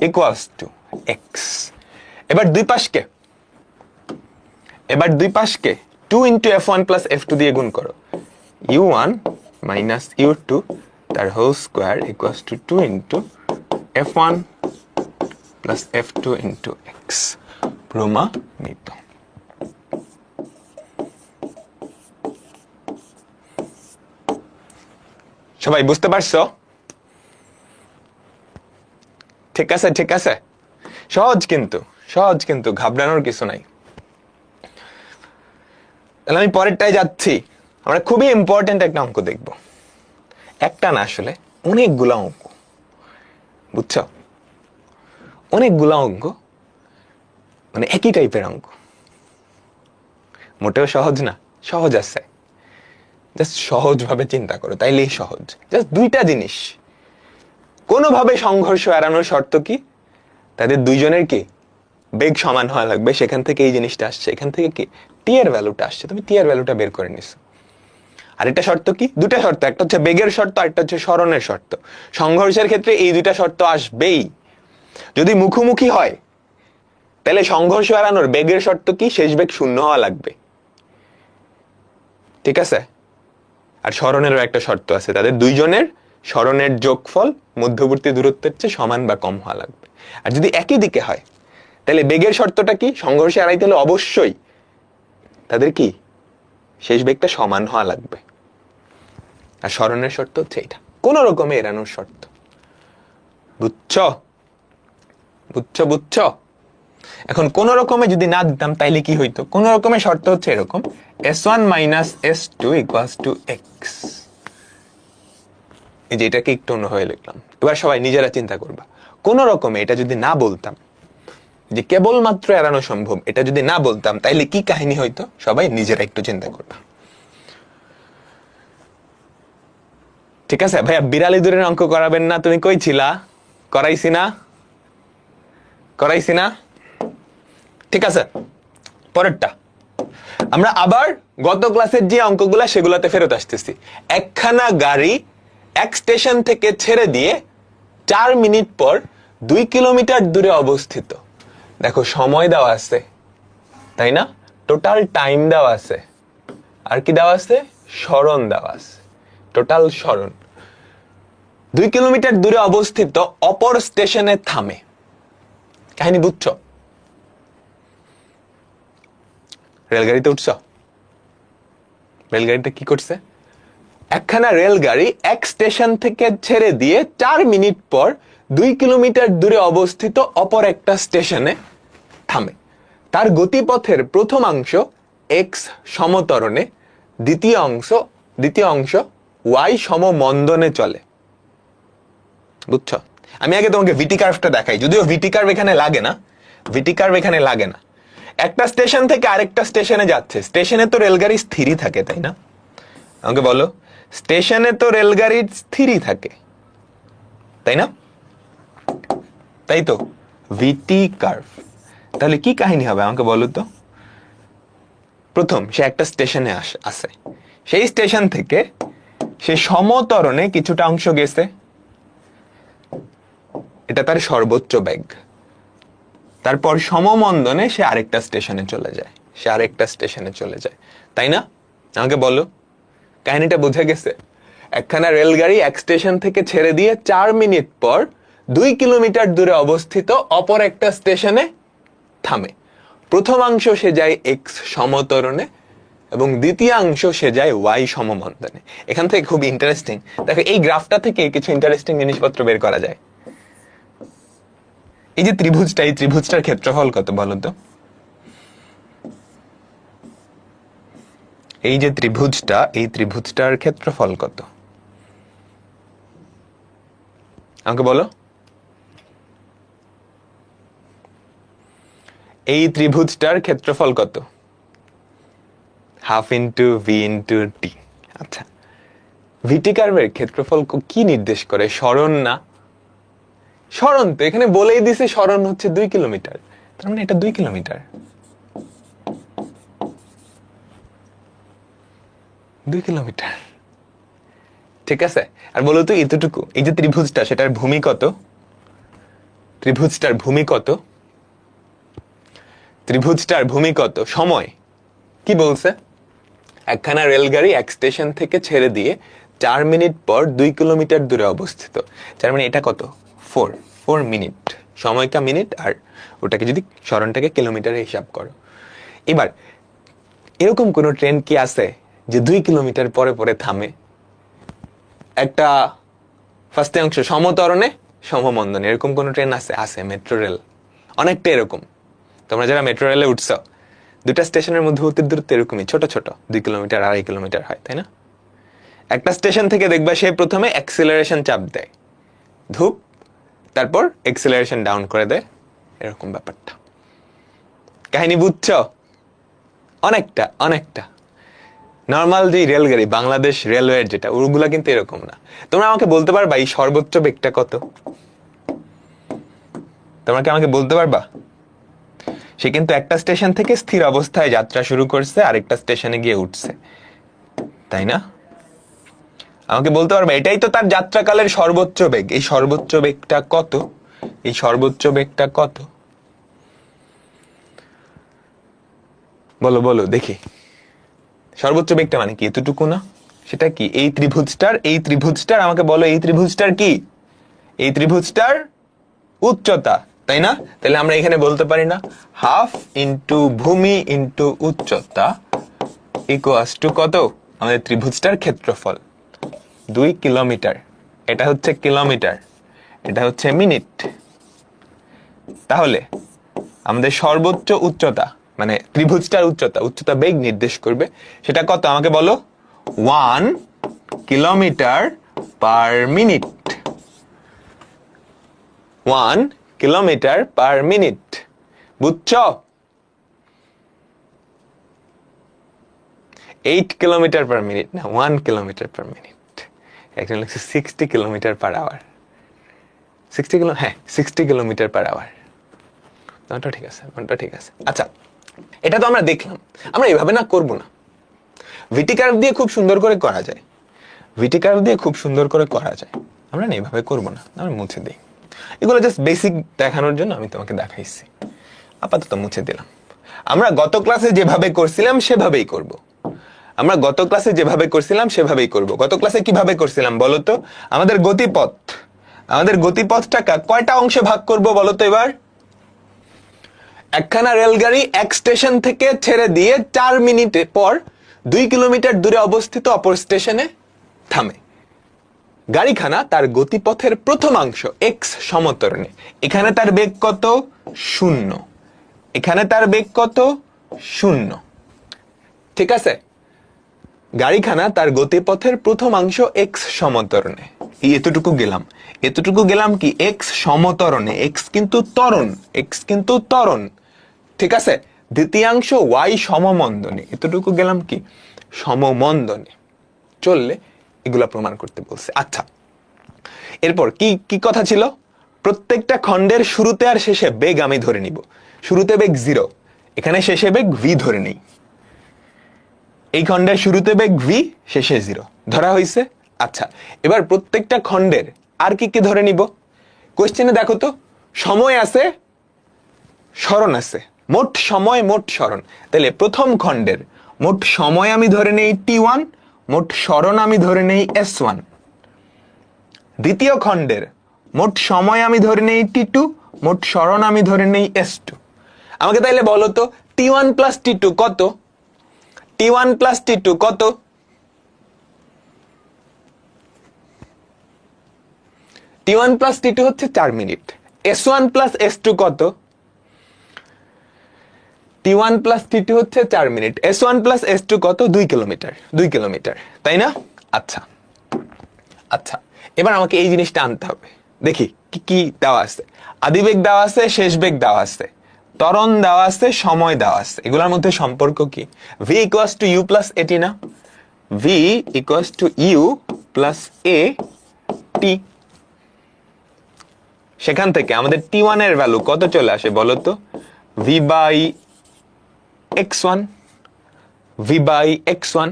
equals to X. এবার দুই পাশকে 2 ইন্টু f1 প্লাস f2 দিয়ে গুণ করো, u1 মাইনাস u2 তার whole square equals to 2 into f1 plus f2 into X প্রমাণিত। সবাই বুঝতে পারছো? ঠিক আছে, সহজ কিন্তু ঘাবড়ানোর কিছু নাই। তাহলে আমি পরেরটায় যাচ্ছি। আমরা খুবই ইম্পর্টেন্ট একটা অঙ্ক দেখব, একটা না আসলে অনেকগুলা অঙ্ক, বুঝছো? অনেকগুলা অঙ্ক, মানে একই টাইপের অঙ্ক, মোটেও সহজ না, সহজ আছে, জাস্ট সহজভাবে চিন্তা করো, তাইলেই সহজ। জাস্ট দুইটা জিনিস, কোনোভাবে সংঘর্ষ এড়ানোর শর্ত কি? তাদের দুইজনের কি বেগ সমান হওয়া লাগবে। সেখান থেকে এই জিনিসটা আসছে, এখান থেকে কি টি এর ভ্যালুটা আসছে, তুমি টি এর ভ্যালুটা বের করে নিছো। আর এটা শর্ত কি? দুটা শর্ত, একটা হচ্ছে বেগের শর্ত, আরেকটা হচ্ছে সরণের শর্ত। সংঘর্ষের ক্ষেত্রে এই দুইটা শর্ত আসবেই। যদি মুখোমুখি হয় তাহলে সংঘর্ষ এড়ানোর বেগের শর্ত কি? শেষ বেগ শূন্য হওয়া লাগবে, ঠিক আছে? আর সরণেরও একটা শর্ত আছে, তাদের দুইজনের সরণের যোগফল মধ্যবর্তী দূরত্বের চেয়ে সমান বা কম হওয়া লাগবে। আর যদি একই দিকে হয় তাহলে বেগের শর্তটা কি? সংঘর্ষ এড়াইতে হলে অবশ্যই তাদের কি শেষ বেগটা সমান হওয়া লাগবে। আর সরণের শর্ত হচ্ছে এটা, কোন রকমে এড়ানোর শর্ত। বুঝছো? এখন কোন রকমে যদি না দিতাম তাইলে কি হইতো? কোন রকমের শর্ত হচ্ছে এরকম, s1 minus s2 equals to x. এই যে এটাকে একটু অন্যভাবে লিখলাম। এবার সবাই নিজেরা চিন্তা করবা, কোন রকমে এটা যদি না বলতাম, যে কেবলমাত্র এড়ানো সম্ভব, এটা যদি না বলতাম তাইলে কি কাহিনী হইতো? সবাই নিজেরা একটু চিন্তা করবা, ঠিক আছে? ভাইয়া বিড়ালি দূরের অঙ্ক করাবেন না, তুমি কই ছিলা? করাইছি না? ঠিক আছে, পরেরটা আমরা আবার গত ক্লাসের যে অঙ্কগুলা সেগুলাতে ফেরত আসতেছি। একখানা গাড়ি এক স্টেশন থেকে ছেড়ে দিয়ে 4 মিনিট পর 2 কিলোমিটার দূরে অবস্থিত। দেখো সময় দেওয়া আছে, তাই না? টোটাল টাইম দেওয়া আছে, আর কি দেওয়া আছে? সরণ দেওয়া আছে, টোটাল সরণ। 2 কিলোমিটার দূরে অবস্থিত অপর স্টেশনে থামে। কাহিনী বুঝছো? রেলগাড়িতে উঠছ, রেলগাড়িতে কি করছে? একখানা রেলগাড়ি এক স্টেশন থেকে ছেড়ে দিয়ে 4 মিনিট পর 2 কিলোমিটার দূরে অবস্থিত অপর একটা স্টেশনে থামে। তার গতিপথের প্রথমাংশ এক্স সমতরণে, দ্বিতীয় অংশ ওয়াই সমমন্দনে চলে। বুঝছো? আমি আগে তোমাকে ভিটি কার্ভটা দেখাই, যদিও ভিটি কার্ভ এখানে লাগে না। একটা স্টেশন থেকে আরেকটা স্টেশনে যাচ্ছে, স্টেশনে তো রেলগাড়ি স্থিরই থাকে, তাই না? আমাকে বলো, স্টেশনে তো রেলগাড়ি স্থিরই থাকে, তাই না? তাই তো, ভিটি কার্ভ। তাহলে কি কাহিনী হবে আমাকে বলো তো। প্রথম সে একটা স্টেশনে আসে, সেই স্টেশন থেকে সে সমতরণে কিছুটা অংশ গেছে, এটা তার সর্বোচ্চ বেগ। তারপর সমমন্দনে সে আরেকটা স্টেশনে চলে যায়, তাই না? আমাকে বলো, কাহিনীটা বুঝে গেছে? একখানা রেলগাড়ি এক স্টেশন থেকে ছেড়ে দিয়ে 4 মিনিট পর 2 কিলোমিটার দূরে অবস্থিত অপর একটা স্টেশনে থামে। প্রথমাংশ সে যায় এক্স সমতরণে এবং দ্বিতীয়াংশ সে যায় ওয়াই সমমন্দনে। এখান থেকে খুব ইন্টারেস্টিং, দেখো এই গ্রাফটা থেকে কিছু ইন্টারেস্টিং জিনিসপত্র বের করা যায়। এই যে ত্রিভুজটা, এই ত্রিভুজটার ক্ষেত্রফল কত বলো তো? এই যে ত্রিভুজটা, এই ত্রিভুজটার ক্ষেত্রফল কত আমাকে বলো। এই ত্রিভুজটার ক্ষেত্রফল কত? Half into V into T. আচ্ছা, ভিটি কার্ভের ক্ষেত্রফল কি নির্দেশ করে? সরণ না? সরণ তো এখানে বলেই দিছে, সরণ হচ্ছে 2 কিলোমিটার, তার মানে এটা 2 কিলোমিটার। 2 কিলোমিটার, ঠিক আছে। আর বলো তো এতটুকু, এই যে ত্রিভুজটা, সেটার ভূমি কত? ত্রিভুজটার ভূমি কত? ত্রিভুজটার ভূমি কত? সময় কি বলছে? একখানা রেলগাড়ি এক স্টেশন থেকে ছেড়ে দিয়ে 4 মিনিট পর 2 কিলোমিটার দূরে অবস্থিত। তার মানে এটা কত? 4 মিনিট। সময়টা মিনিট, আর ওটাকে যদি সরণটাকে কিলোমিটারে হিসাব করো। এবার এরকম কোন ট্রেন কি আছে যে 2 কিলোমিটার পরে পরে থামে? একটা ফার্স্ট অংশ সমতরণে সমমন্দনে, এরকম কোন ট্রেন আছে? আছে, মেট্রো রেল। অনেকটা এরকম, তোমরা যারা মেট্রো রেলে উঠছো, দুটা স্টেশনের মধ্যবর্তী দূরত্ব এরকমই, ছোট ছোট, 2 কিলোমিটার 2.5 কিলোমিটার হয়, তাই না? একটা স্টেশন থেকে দেখবা সে প্রথমে অ্যাক্সিলারেশন চাপ দেয়, ধূপ, তারপর অ্যাক্সিলারেশন ডাউন করে দেয়, এরকম ব্যাপারটা। কাহিনী বুঝছো? অনেকটা অনেকটা নর্মাল যে রেলগাড়ি, বাংলাদেশ রেলওয়ের যেটা, ওগুলা কিন্তু এরকম না। তোমরা আমাকে বলতে পারবা এই সর্বোচ্চ বেগটা কত? তোমরা কি আমাকে বলতে পারবা? সে কিন্তু একটা স্টেশন থেকে স্থির অবস্থায় যাত্রা শুরু করছে, আরেকটা স্টেশনে গিয়ে উঠছে, তাই না? আমাকে বলতে পারবা এটাই তো তার যাত্রাকালের সর্বোচ্চ বেগ। এই সর্বোচ্চ বেগটা কত? এই সর্বোচ্চ বেগটা কত? বলো বলো দেখি। সর্বোচ্চ বেগটা মানে কি? এতটুকু না? সেটা কি? এই ত্রিভুজটার আমাকে বলো, এই ত্রিভুজটার কি? এই ত্রিভুজটার উচ্চতা, তাই না? তাহলে আমরা এখানে বলতে পারি না হাফ ইন্টু ভূমি ইন্টু উচ্চতা ইকুয়ালস টু কত? আমাদের ত্রিভুজটার ক্ষেত্রফল 2 কিলোমিটার। এটা হচ্ছে কিলোমিটার, এটা হচ্ছে মিনিট। তাহলে আমাদের সর্বোচ্চ উচ্চতা মানে ত্রিভুজটার উচ্চতা বেগ নির্দেশ করবে, সেটা কত আমাকে বলো? 1 kilometre per minute. 1 kilometre per minute, বুঝছো? 8 কিলোমিটার পার মিনিট না, 1 কিলোমিটার পার মিনিট। একজন লিখছে 60 kilometre per hour. 60 kilometre per hour. ওটা ঠিক আছে, ওটা ঠিক আছে। আচ্ছা, এটা তো আমরা দেখলাম, আমরা এভাবে না করব না। ভিটি কার্ভ দিয়ে খুব সুন্দর করে করা যায়, ভিটি কার্ভ দিয়ে খুব সুন্দর করে করা যায়। আমরা না এভাবে করব না, আমরা মুছে দিই। এগুলো জাস্ট বেসিক দেখানোর জন্য আমি তোমাকে দেখাইছি, আপাতত মুছে দিলাম। আমরা গত ক্লাসে যেভাবে করছিলাম সেভাবেই করব। গত ক্লাসে কিভাবে করছিলাম বলো তো? আমাদের গতিপথটাকে কয়টা অংশে ভাগ করব বলো তো এবার? একখানা রেলগাড়ি এক স্টেশন থেকে ছেড়ে দিয়ে 4 মিনিট পর 2 কিলোমিটার দূরে অবস্থিত অপর স্টেশনে থামে। গাড়িখানা তার গতিপথের প্রথমাংশ এক্স সমতরণে, এখানে তার বেগ কত? 0। এখানে তার বেগ কত? 0। ঠিক আছে? গাড়িখানা তার গতিপথের প্রথমাংশ এক্স সমতরণে, এতটুকু গেলাম কি? এক্স সমতরণে। এক্স কিন্তু ত্বরণ, ঠিক আছে? দ্বিতীয়াংশ ওয়াই সমমন্দনে, এতটুকু গেলাম কি? সমমন্দনে চললে এগুলা প্রমাণ করতে বলছে। আচ্ছা, এরপর কি কি কথা ছিল, প্রত্যেকটা খণ্ডের শুরুতে আর শেষে বেগ আমি ধরে নিব। শুরুতে বেগ 0, এখানে শেষে বেগ v ধরে নেই। এই খণ্ডের শুরুতে বেগ v, শেষে 0 ধরা হয়েছে। আচ্ছা, এবার প্রত্যেকটা খণ্ডের আর কি কি ধরে নিব। কোশ্চেনে দেখো তো, সময় আছে, সরণ আছে, মোট সময় মোট সরণ। তাহলে প্রথম খণ্ডের মোট সময় আমি ধরে নেই t1, মোট সরণ আমি ধরে নেই s1। দ্বিতীয় খণ্ডের মোট সময় আমি ধরে নেই t2, মোট সরণ আমি ধরে নেই s2। আমাকে তাইলে বলো তো t1 প্লাস t2 কত? t1 প্লাস t2 কত? t1 প্লাস t2 হচ্ছে 4 মিনিট। s1 প্লাস s2 কত? t1 প্লাস t2 হচ্ছে 4 মিনিট। s1 প্লাস s2 কত? 2 কিলোমিটার। 2 কিলোমিটার, তাই না? আচ্ছা আচ্ছা, এবার আমাকে এই জিনিসটা আনতে হবে। দেখি কি কি দেওয়া আছে। আদিবেগ দেওয়া আছে, শেষ বেগ দেওয়া আছে, ত্বরণ দেওয়া আছে, সময় দেওয়া আছে। এগুলোর মধ্যে সম্পর্ক কি? v equals to u plus at না? v equals to u plus a t। সেখান থেকে আমাদের t1 এর ভ্যালু কত চলে আসে বলো তো? v by x1, v by x1,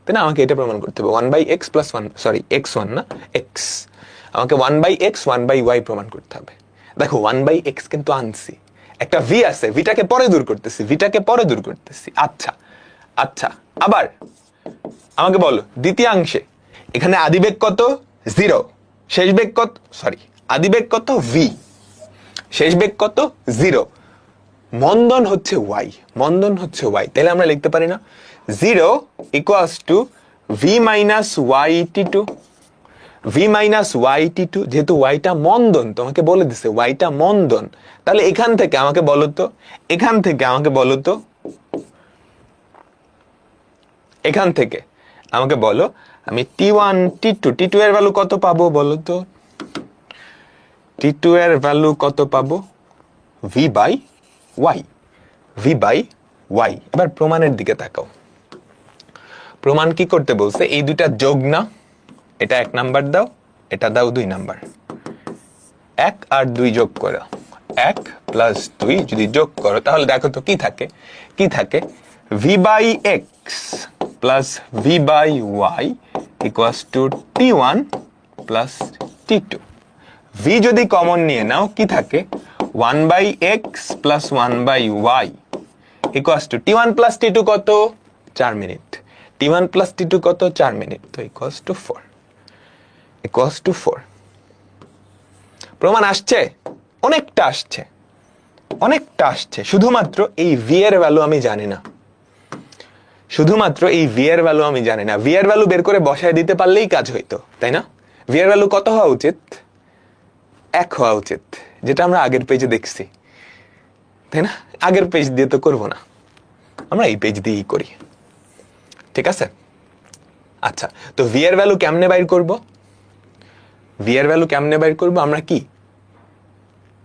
তাই না? আমাকে এটা প্রমাণ করতে হবে 1 by x plus 1, sorry x1 না, x। আমাকে 1 বাই x 1 বাই y প্রমাণ করতে হবে। দেখো 1 বাই x কিন্তু আনছি, একটা v আছে, vটাকে পরে দূর করতেছি, vটাকে পরে দূর করতেছি। আচ্ছা আচ্ছা, আবার আমাকে বলো দ্বিতীয়াংশে এখানে আদিবেগ কত? 0। শেষ বেগ কত? সরি, আদিবেগ কত? v। শেষ বেগ কত? 0। মন্দন হচ্ছে y, মন্দন হচ্ছে y। তাহলে আমরা লিখতে পারি না 0 equals to v minus y t2, v minus y t2। যেহেতু yটা মন্দন, তোমাকে বলে দিছে yটা মন্দন, তাহলে এখান থেকে আমাকে বলো তো, এখান থেকে আমাকে বলো তো, এখান থেকে আমাকে বলো আমি t1 t2 এর ভ্যালু কত পাবো বলো তো? t2 এর ভ্যালু কত পাবো? v by y, v by y। এবার প্রমাণের দিকে তাকাও। প্রমাণ কি করতে বলছে? এই দুইটা যোগ না, এটা 1 নাম্বার দাও, এটা দাও 2 নাম্বার। 1 আর 2 যোগ করো, 1 প্লাস 2 যদি যোগ করো তাহলে দেখো তো কি থাকে? কি থাকে? v by x plus v by y equals to t1 plus t2। v যদি কমন নিয়ে নাও কি থাকে? 1 by x plus 1 by y equals to t1 plus t2 কত? 4 মিনিট। t1 প্লাস t2 কত? 4 মিনিট। তো ইকুয়ালস টু 4, ইকুয়ালস টু 4। প্রমাণ আসছে, অনেকটা আসছে, অনেকটা আসছে। শুধুমাত্র এই v এর ভ্যালু আমি জানি না, শুধুমাত্র এই v এর ভ্যালু আমি জানি না। v এর ভ্যালু বের করে বসায় দিতে পারলেই কাজ হইতো, তাই না? v এর ভ্যালু কত হওয়া উচিত? 1 হওয়া উচিত, যেটা আমরা আগের পেজে দেখছি, তাই না? আগের পেজ দিয়ে তো করবো না, আমরা এই পেজ দিয়েই করি, ঠিক আছে? আচ্ছা, তো v এর ভ্যালু কেমনে বাইর করব? v এর ভ্যালু কেমনে বাইর করব? আমরা কি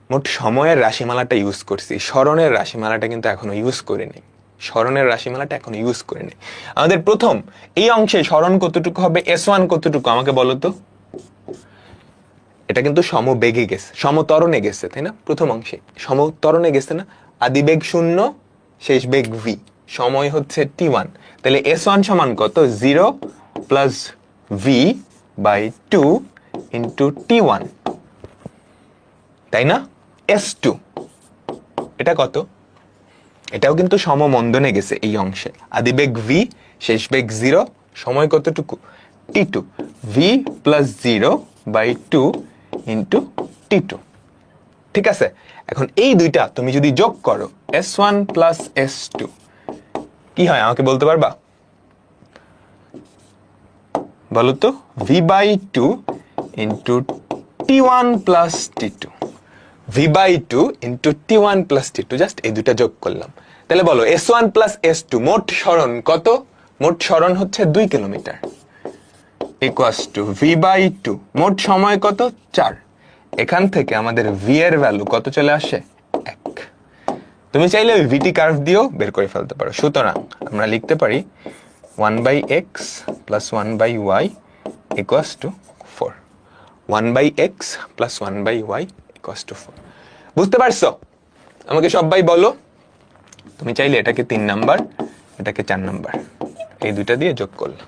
মোট সময়ের রাশিমালাটা ইউজ করছি, সরণের রাশিমালাটা কিন্তু এখনো ইউজ করিনি। সরণের রাশিমালাটা এখনো ইউজ করিনি। আমাদের প্রথম এই অংশে সরণ কতটুকু হবে? s1 কতটুকু আমাকে বলো তো? এটা কিন্তু সমবেগে গেছে, সমতরণে গেছে, তাই না? প্রথম অংশে সমতরণে গেছে না? আদিবেগ 0, শেষ বেগ v, সময় হচ্ছে t1। তাহলে s1 সমান কত? 0 plus v by 2 into t1, তাই না? s2 এটা কত? এটাও কিন্তু সমমন্দনে গেছে এই অংশে। আদিবেগ v, শেষ বেগ 0, সময় কতটুকু? t2, v plus 0 by 2 into t2, ঠিক আছে? এখন এই দুইটা তুমি যদি যোগ করো, s1 প্লাস s2 কি হয় আমাকে বলতে পারবা? বলো তো? v by 2 into t1 plus t2, v by 2 into t1 plus t2, just এই দুইটা যোগ করলাম। তাহলে বলো s1 প্লাস s2 মোট সরণ কত? মোট সরণ হচ্ছে 2 kilometre, equals to v by 2, মোট সময় কত? 4। এখান থেকে আমাদের v এর ভ্যালু কত চলে আসে? 1। তুমি চাইলে vt কার্ভ দিয়েও বের করে ফেলতে পারো। সুতরাং আমরা লিখতে পারি 1 by x plus 1 by y equals to 4। 1/x plus 1/y equals to 4। বুঝতে পারছো? আমাকে সবাই বলো। তুমি চাইলে এটাকে 3 নাম্বার, এটাকে 4 নাম্বার, এই দুইটা দিয়ে যোগ করলাম।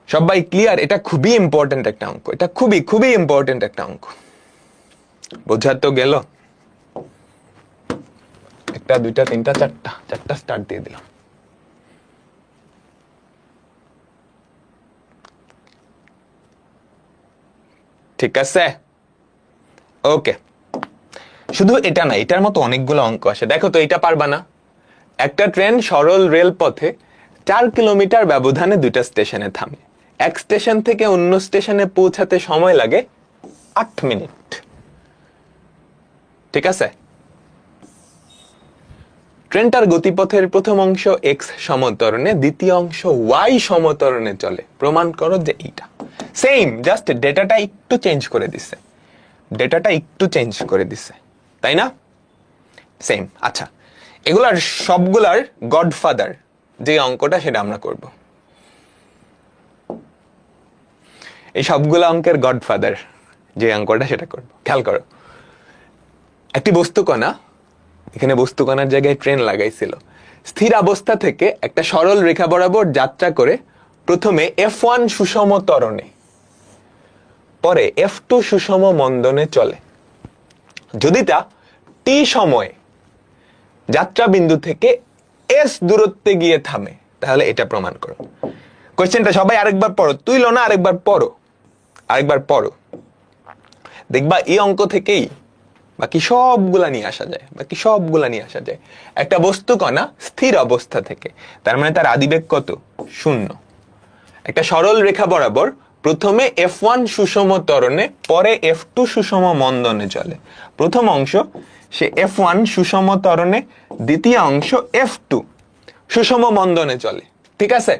সবাই ক্লিয়ার? এটা খুবই ইম্পর্টেন্ট একটা অঙ্ক, এটা খুবই খুবই ইম্পর্টেন্ট একটা অঙ্ক। বোঝা তো গেল? একটা, দুইটা, তিনটা, চারটা স্টার্ট দিয়ে দিলাম। ঠিক আছে, ওকে। শুধু এটা না, এটার মতো অনেকগুলো অঙ্ক আসে। দেখো তো, এটা পারবা না? একটা ট্রেন সরল রেল পথে 4 কিলোমিটার ব্যবধানে দুইটা স্টেশনে থামে। এক স্টেশন থেকে অন্য স্টেশনে পৌঁছাতে সময় লাগে 8 মিনিট। ঠিক আছে? ট্রেনটার গতিপথের প্রথম অংশ এক্স সমতরণে, দ্বিতীয় অংশ ওয়াই সমতরণে চলে। প্রমাণ করো যে এইটা সেম, জাস্ট ডেটাটা একটু চেঞ্জ করে দিছে, তাই না? সেম। আচ্ছা, এগুলার সবগুলার গডফাদার যে অঙ্কটা, সেটা আমরা করব। এই সবগুলা অঙ্কের গডফাদার যে অঙ্কটা, সেটা করব। খেয়াল করো, একটি বস্তুকণা, এখানে বস্তুকণার জায়গায় ট্রেন লাগাইছিল, স্থির অবস্থা থেকে একটা সরল রেখা বরাবর যাত্রা করে প্রথমে F1 সুষম ত্বরণে, পরে F2 সুষম মন্দনে চলে। যদি তা t সময়ে যাত্রা বিন্দু থেকে s দূরত্বে গিয়ে থামে, তাহলে এটা প্রমাণ করো। কোশ্চেনটা সবাই আরেকবার পড়ো, তুইলো না, আরেকবার পড়ো। দেখবা এই অঙ্ক থেকেই বাকি সবগুলা নিয়ে আসা যায়। একটা বস্তুকণা স্থির অবস্থা থেকে, তার মানে তার আদিবেগ কত? 0। একটা সরল রেখা বরাবর প্রথমে F1 সুষম ত্বরণে, পরে F2 সুষম মন্দনে চলে। প্রথম অংশ সে F1 সুষম ত্বরণে, দ্বিতীয় অংশ F2 সুষম মন্দনে চলে। ঠিক আছে?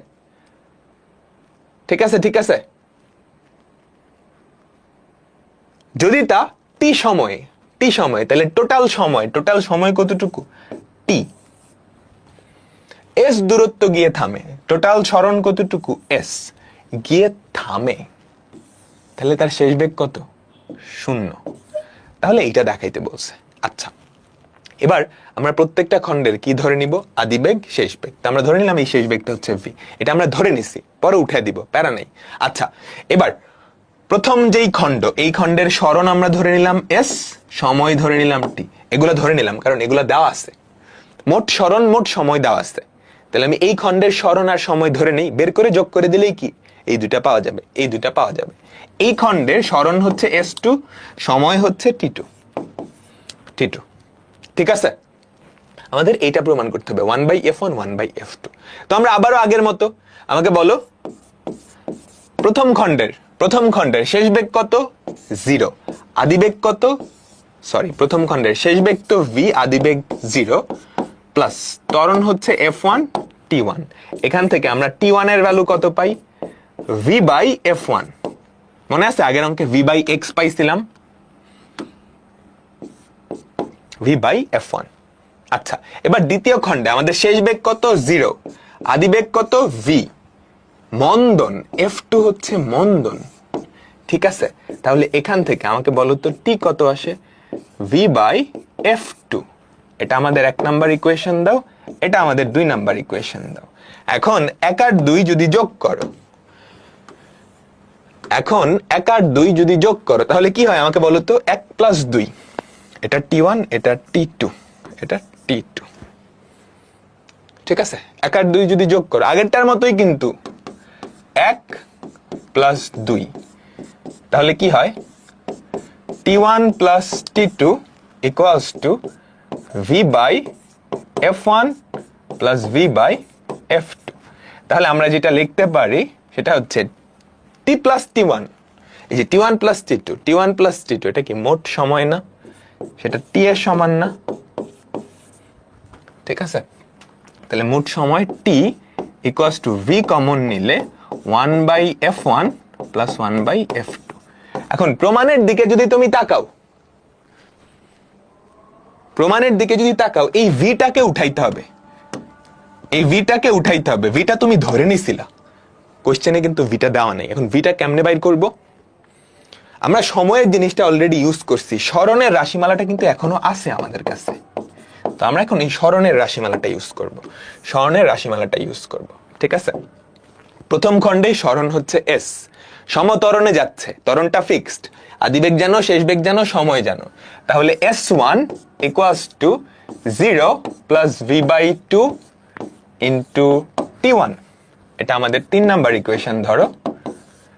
যদি তা t সময়ে, তাহলে টোটাল সময় কতটুকু? t। s দূরত্ব গিয়ে থামে, টোটাল সরণ কতটুকু? s গিয়ে থামে, তাহলে তার শেষ বেগ কত? 0। তাহলে এইটা দেখাইতে বলছে। আচ্ছা, এবার আমরা প্রত্যেকটা খণ্ডের কি ধরে নিব? আদিবেগ, শেষ বেগ। তো আমরা ধরে নিলাম এই শেষ বেগটা হচ্ছে v, এটা আমরা ধরে নিছি, পরে উঠে দিব, প্যারা নাই। আচ্ছা, এবার প্রথম যেই খণ্ড, এই খণ্ডের সরণ আমরা ধরে নিলাম s, সময় ধরে নিলাম t। এগুলা ধরে নিলাম কারণ এগুলা দেওয়া আছে, মোট সরণ মোট সময় দেওয়া আছে। তাহলে আমি এই খণ্ডের সরণ আর সময় ধরে নেই, বের করে যোগ করে দিলেই কি এই দুইটা পাওয়া যাবে। এই খণ্ডের সরণ হচ্ছে s2, সময় হচ্ছে t2। ঠিক আছে? আমাদের এইটা প্রমাণ করতে হবে, 1/f1 1/f2। তো আমরা আবারও আগের মতো, আমাকে বলো প্রথম খণ্ডের শেষ বেগ কত? 0। আদিবেগ কত? প্রথম খণ্ডের শেষ বেগ তো v, আদিবেগ 0, প্লাস ত্বরণ হচ্ছে F1 T1। এখান থেকে আমরা T1 এর ভ্যালু কত পাই? v/f1। মনে আছে আগের অঙ্কে v/x পাইছিলাম, v/f1। আচ্ছা, এবার দ্বিতীয় খণ্ডে আমাদের শেষ বেগ কত? 0। আদিবেগ কত? v। মন্দন F2 হচ্ছে মন্দন। ঠিক আছে? তাহলে এখান থেকে আমাকে বলো তো t কত আসে? v/f2। এটা আমাদের 1 নাম্বার ইকুয়েশন দাও, এটা আমাদের 2 নাম্বার ইকুয়েশন দাও। এখন 1 আর 2 যদি যোগ করো, তাহলে কি হয় আমাকে বলো তো? 1 + 2, এটা T1, এটা T2, এটা T2। ঠিক আছে? 1 আর 2 যদি যোগ করো, আগেরটার মতোই কিন্তু 1 + 2, তাহলে কি হয়? T1 + T2 = v/f1 + v/f2। তাহলে আমরা যেটা লিখতে পারি সেটা হচ্ছে t + t1, এই যে T1 + T2, এটা কি মোট সময় না? সেটা t এর সমান না? ঠিক আছে? তাহলে মোট সময় t = v কমন নিলে 1/f1 + 1/f2। এখন প্রমাণের দিকে যদি তুমি তাকাও, এই ভিটাকে উঠাইতে হবে, ভিটা তুমি ধরে নিছিলা, কোশ্চেনে কিন্তু ভিটা দেওয়া নেই। এখন ভিটা কেমনে বাইর করব? আমরা সময়ের জিনিসটা অলরেডি ইউজ করছি, স্মরণের রাশিমালাটা কিন্তু এখনো আছে আমাদের কাছে। তো আমরা এখন এই স্মরণের রাশিমালাটা ইউজ করব, স্মরণের রাশিমালাটা ইউজ করব, ঠিক আছে। প্রথম খণ্ডে স্মরণ হচ্ছে এস, সমতরণে যাচ্ছে, ত্বরণটা ফিক্সড, আদিবেগ জানো, শেষ বেগ জানো, সময় জানো, তাহলে S1 equals to 0 plus v/2 into T1, এটা আমাদের 3 নাম্বার ইকুয়েশন। ধরো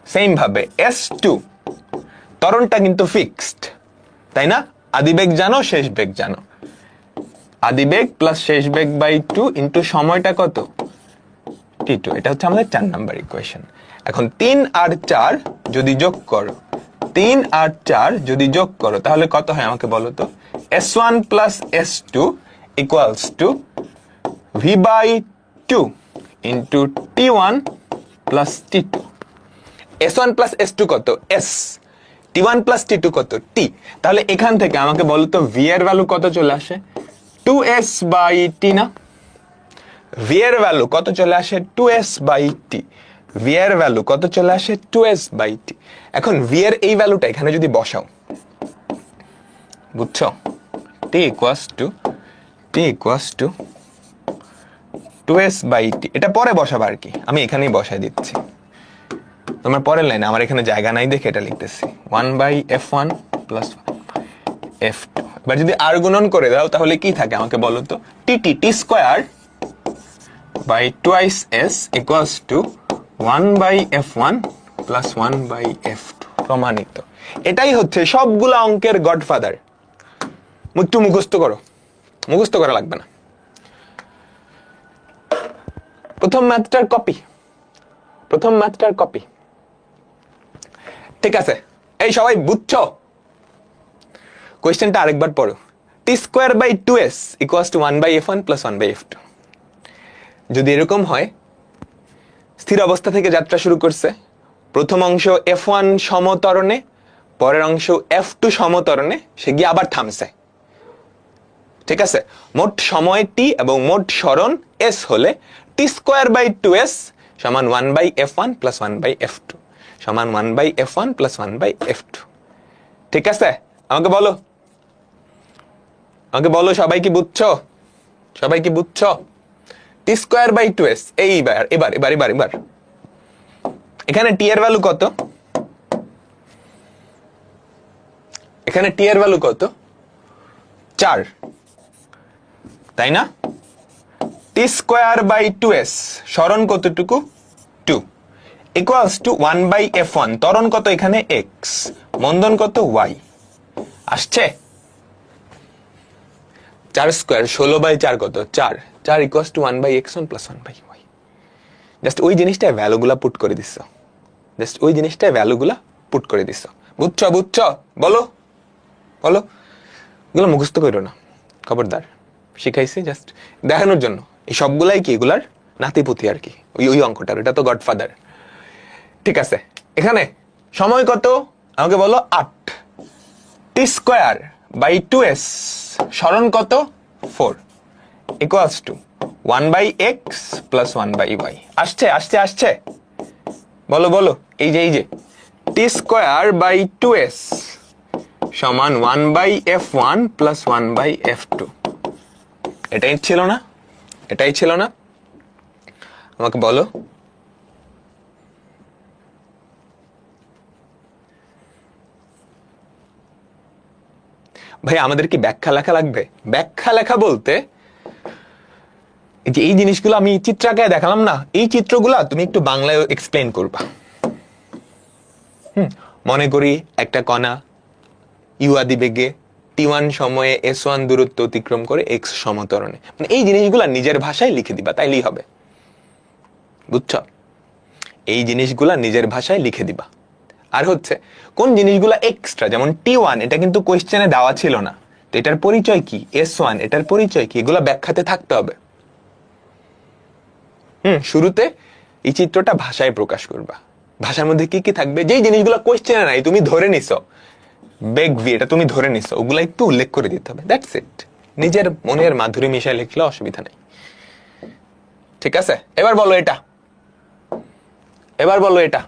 সেম ভাবে S2, ত্বরণটা কিন্তু ফিক্সড, তাই না? আদিবেগ জানো, শেষ বেগ জানো, আদিবেগ প্লাস শেষ বেগ বাই 2 ইন্টু সময়টা কত? T2, এটা হচ্ছে আমাদের 4 নাম্বার ইকুয়েশন। এখন 3 আর 4 যদি যোগ করো, 3 আর 4 যদি যোগ করো তাহলে কত হয় আমাকে বলো তো? S1 plus S2 equals two v/2 into T1 plus T2। S1 plus S2 কত? S। T1 প্লাস T2 কত? T। তাহলে এখান থেকে আমাকে বলো তো v এর ভ্যালু কত চলে আসে? 2s/t না? v এর ভ্যালু কত চলে আসে? 2s/t। v এর ভ্যালু কত চলে আসে? 2s/t। এখন v এর এই ভ্যালুটা এখানে যদি বসাও, বুঝছো? t ইকুয়ালস টু 2s/t, এটা পরে বসাবো আর কি, আমি এখানেই বসাই দিচ্ছি। তোমার পরের লাইনে আমার এখানে জায়গা নাই দেখে এটা লিখতেছি 1/f1 প্লাস f2। এবার যদি আর গুণন করে দাও তাহলে কি থাকে আমাকে বলো তো? t square by twice s equals to 1/f1 plus 1/f2, প্রমাণিত। এটাই হচ্ছে সবগুলা অঙ্কের গডফাদার। একটু মুখস্থ করো, মুখস্থ করা লাগবে না। প্রথম ম্যাথটার কপি, ঠিক আছে? এই সবাই বুঝছো? কোয়েশ্চেনটা আরেকবার পড়ো। T square by 2s equals to 1/f1 plus 1/f2। যদি এরকম হয়, স্থির অবস্থা থেকে যাত্রা শুরু করছে, প্রথম অংশ f1 সমতরণে, পরের অংশ f2 সমতরণে, সে গিয়ে আবার থামছে, ঠিক আছে? মোট সময় t এবং মোট স্মরণ s হলে টি স্কোয়ার বাই 2s সমান 1/f1 প্লাস 1/f2 সমান 1/f1 প্লাস 1/f2, ঠিক আছে? আমাকে বলো সবাই কি বুঝছো? টি স্কোয়ার বাই 2s। এবার এখানে টি এর ভ্যালু কত? এখানে টি এর ভ্যালু কত? 4, তাই না? টি স্কোয়ার বাই 2s, স্মরণ কতটুকু? 2, ইকুয়ালস টু 1/f1, ত্বরণ কত এখানে? x, মন্দন কত? y। আসছে? 4 স্কোয়ার 16/4 কত? 4 equals to 1/x1 plus 1/y। Just ওই জিনিসটায় ভ্যালুগুলা পুট করে দিচ্ছ, বুঝছো? বলো এগুলো মুখস্থ করো না, খবরদার। শিখাইছি জাস্ট দেখানোর জন্য। এই সবগুলাই কি এগুলার নাতিপুতি আর কি, ওই অঙ্কটার, এটা তো গডফাদার, ঠিক আছে? এখানে সময় কত আমাকে বলো? 8। টি স্কোয়ার বাই 2s, স্মরণ কত? 4, equals to 1/x plus 1/y। আসছে? বলো। এই যে টি স্কোয়ার বাই 2s সমান 1/f1 প্লাস 1/f2। এটাই ছিল না? আমাকে বলো। ভাই আমাদের কি ব্যাখ্যা লেখা লাগবে? ব্যাখ্যা লেখা বলতে এই জিনিসগুলো আমি চিত্রাকারে দেখালাম না, এই চিত্রগুলা তুমি একটু বাংলায় এক্সপ্লেন করবা। মনে করি একটা কণা ইউ আদিবেগে T1 সময়ে S1 দূরত্ব অতিক্রম করে x সমতরণে, মানে এই জিনিসগুলা নিজের ভাষায় লিখে দিবা, তাইলেই হবে। বুঝছো? এই জিনিসগুলা নিজের ভাষায় লিখে দিবা। আর হচ্ছে কোন জিনিসগুলা এক্সট্রা, যেমন T1 এটা কিন্তু কোয়েশ্চেনে দেওয়া ছিল না, তো এটার পরিচয় কি? S1 এটার পরিচয় কি? এগুলা ব্যাখ্যাতে থাকতে হবে। শুরুতে এই চিত্রটা ভাষায় প্রকাশ করবা। ভাষার মধ্যে কি কি থাকবে? যেই জিনিসগুলো কোয়েশ্চেনে নাই, তুমি ধরে নিছো, বেগ ভি এটা তুমি ধরে নিছো, ওগুলা একটু উল্লেখ করে দিতে হবে, দ্যাটস ইট। নিজের মনের মাধুরী মিশায় লিখলে অসুবিধা নেই, ঠিক আছে? এবার বলো এটা।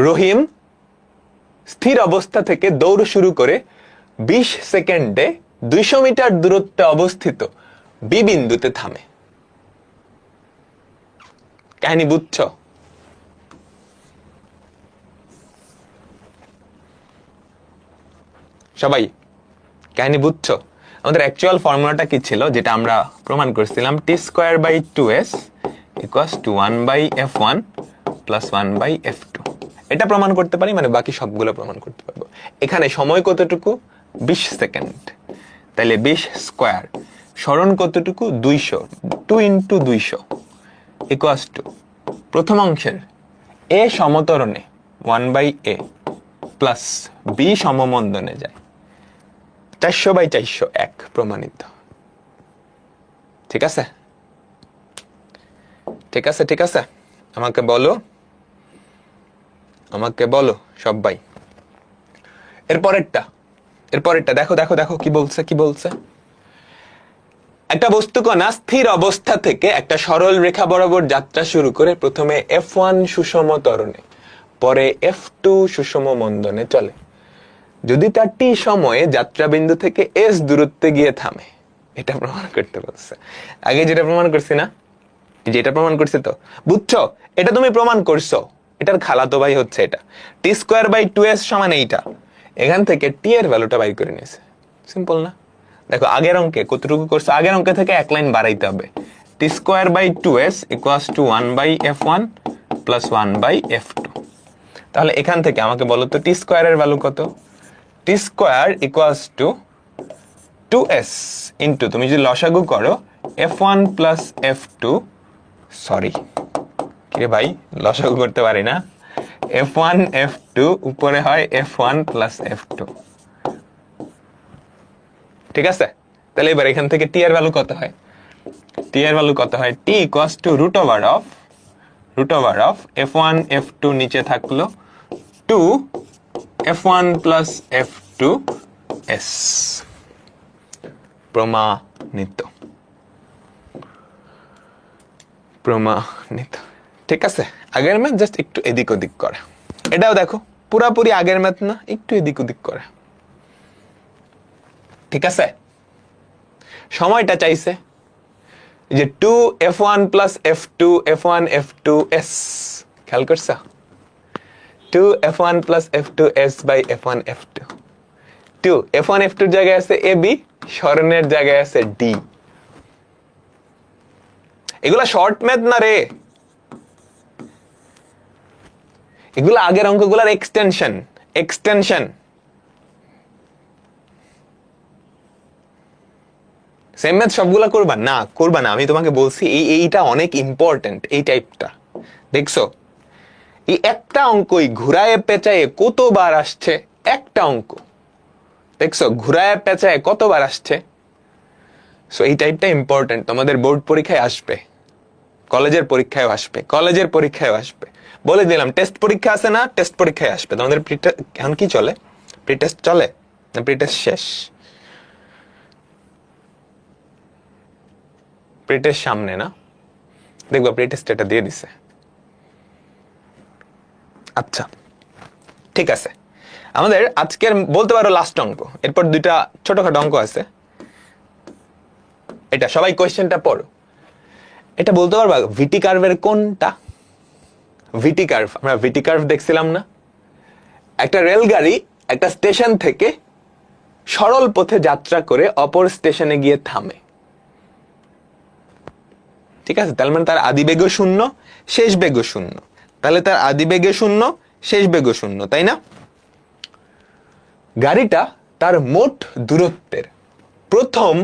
রহিম স্থির অবস্থা থেকে দৌড় শুরু করে 20 সেকেন্ডে 200 মিটার দূরত্বে অবস্থিত বি বিন্দুতে থামে। কাহিনী বুঝছো? সবাই কাহিনী বুঝছো? আমাদের অ্যাকচুয়াল ফর্মুলাটা কি ছিল, যেটা আমরা প্রমাণ করছিলাম, t²/2s = 1/f1 + 1/f2। এটা প্রমাণ করতে পারি, মানে বাকি সবগুলো প্রমাণ করতে পারবো। এখানে সময় কতটুকু? 20 সেকেন্ড। তাহলে 20 স্কয়ার। সরণ কতটুকু? 200। 2 × 200 = প্রথম অংশের a সমতরণে 1/a প্লাস b সমমন্দনে যায় 400/400 1 প্রমাণিত। ঠিক আছে? ঠিক আছে, ঠিক আছে, আমাকে বলো সবাই। এরপরেরটা দেখো দেখো দেখো কি বলছে। একটা বস্তুকণা স্থির অবস্থা থেকে একটা সরল রেখা বরাবর যাত্রা শুরু করে প্রথমে f1 সুষম ত্বরণে, পরে f2 সুষম মন্দনে চলে। যদি তার t সময়ে যাত্রা বিন্দু থেকে s দূরত্বে গিয়ে থামে। এটা প্রমাণ করতে বলছে। আগে যেটা প্রমাণ করছি না, যেটা প্রমাণ করছে তো বুঝছো? এটা তুমি প্রমাণ করছো, এটার খালাতো ভাই হচ্ছে এটা। t²/2s সমান এইটা। এখান থেকে t এর ভ্যালুটা বাই করে নিয়েছে। সিম্পল না? দেখো আগের অঙ্কে কতটুকু করছো, আগের অঙ্কে থেকে এক লাইন বাড়াইতে হবে। t²/2s = 1/f1 + 1/f2। তাহলে এখান থেকে আমাকে বলো তো t² এর ভ্যালু কত? t² = 2s ইন্টু, তুমি যদি লসাগু করো, f1 + f2, সরি কে ভাই লসাগু করতে পারি না, f1 f2 উপরে হয় f1 + f2। ঠিক আছে? তাহলে এবার এখান থেকে t এর ভ্যালু কত হয়? t এর ভ্যালু কত হয়? t = √of f1 f2 নিচে থাকলো 2 f1 + f2s। প্রমাণিত। ঠিক আছে? আগের ম্যাথ জাস্ট একটু এদিক ওদিক করা। এটাও দেখো পুরাপুরি আগের ম্যাথ না, একটু এদিক ওদিক করা। ঠিক আছে? সময়টা চাইছে যে 2 f1 + f2 f1 f2s। খেয়াল করছো? 2 f1 + f2s/f1 f2। 2 f1 f2 এর জায়গায় আছে ab, সরণের জায়গায় আছে d। এগুলা শর্ট ম্যাথ না রে, এগুলা আগের অঙ্কগুলার এক্সটেনশন। সেম ম্যাথ সবগুলা করবা না, আমি তোমাকে বলছি এইটা অনেক ইম্পর্টেন্ট। এই টাইপটা দেখছো, এই একটা অঙ্কই ঘুরায় পেঁচায়ে কতবার আসছে, একটা অঙ্ক দেখছো ঘুরায় পেঁচায়ে কতবার আসছে। সো এই টাইপটা ইম্পর্টেন্ট, তোমাদের বোর্ড পরীক্ষায় আসবে, কলেজের পরীক্ষায় আসবে। বলে দিলাম, টেস্ট পরীক্ষা আছে না, টেস্ট পরীক্ষায় আসবে তোমাদের। এখন কি চলে? প্রিটেস্ট চলে না প্রিটেস্ট শেষ? প্রিটেস্ট সামনে না, দেখবা প্রিটেস্ট এটা দিয়ে দিছে। আচ্ছা ঠিক আছে, আমাদের আজকের বলতে পারো লাস্ট অঙ্ক। এরপর দুইটা ছোটখাটো অঙ্ক আছে। এটা সবাই কোয়েশ্চেনটা পড়ো। এটা বলতে পারবা ভিটি কার্ভের কোনটা? ভিটি কার্ভ, আমরা ভিটি কার্ভ দেখছিলাম না? একটা রেলগাড়ি একটা স্টেশন থেকে সরল পথে যাত্রা করে অপর স্টেশনে গিয়ে থামে। ঠিক আছে? তার মানে তার আদিবেগও 0, শেষ বেগও 0। তাহলে তার আদিবেগে 0, শেষ বেগও 0, তাই না? গাড়িটা তার মোট দূরত্বের প্রথম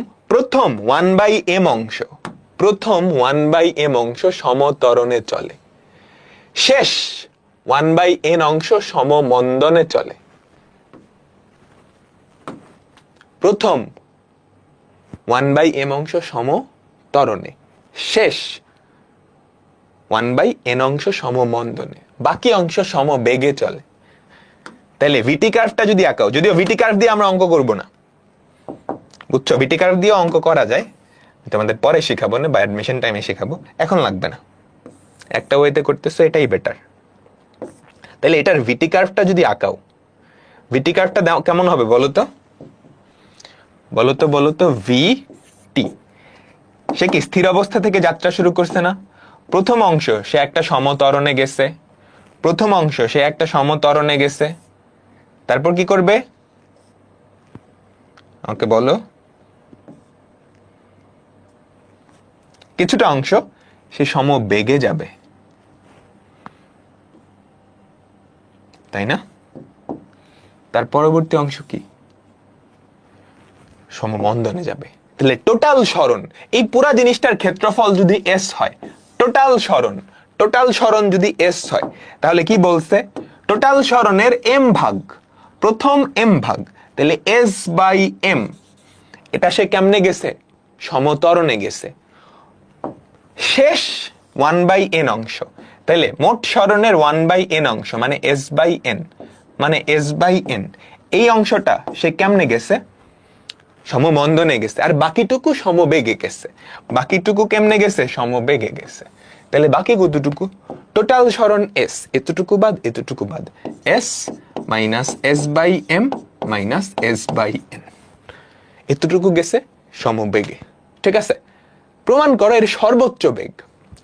1/m অংশ, প্রথম 1/m অংশ সমত্বরণে চলে, শেষ 1/n অংশ সমমন্দনে চলে। প্রথম 1/m অংশ সমত্বরণে, শেষ 1/n অংশ সমমন্দনে, বাকি অংশ সমবেগে চলে। তাহলে ভিটি কার্ভটা যদি আঁকাও, যদিও ভিটি কার্ভ দিয়ে আমরা অঙ্ক করব না, বুঝছো? ভিটি কার্ভ দিয়ে অঙ্ক করা যায়, তোমাদের পরে শিখাবো না, বা অ্যাডমিশন টাইমে শিখাবো, এখন লাগবে না। একটা ওয়েতে করতেছো, এটাই বেটার। তাহলে এটার ভিটি কার্ভটা যদি আঁকাও, ভিটি কার্ভটা কেমন হবে বলো তো, বলো তো ভি টি। সে কি স্থির অবস্থা থেকে যাত্রা শুরু করছে না? প্রথম অংশ সে একটা সমত্বরণে গেছে, তারপর কি করবে আমাকে বলো? কিছুটা অংশ সে সমবেগে যাবে, তাই না? তার পরবর্তী অংশ কি? সমমন্দনে যাবে। তাহলে টোটাল সরণ, এই পুরা জিনিসটার ক্ষেত্রফল যদি এস হয়, টোটাল সরণ যদি এস হয়, তাহলে কি বলছে? টোটাল সরণের এম ভাগ, প্রথম এম ভাগ, তাহলে এস বাই এম, এটা সে কেমনে গেছে? সমতরণে গেছে। শেষ 1/n অংশ, তাহলে মোট সরণের 1/n অংশ মানে এস বাই এন, এই অংশটা সে কেমনে গেছে? সমমন্দনে গেছে। আর বাকিটুকু সমবেগে গেছে। বাকিটুকু কেমনে গেছে? সমবেগে গেছে। তাহলে বাকি কতটুকু? টোটাল সরণ এস, এতটুকু বাদ এতটুকু বাদ, S minus S by M minus S by N, এতটুকু গেছে সমবেগে। ঠিক আছে, প্রমাণ করো এর সর্বোচ্চ বেগ।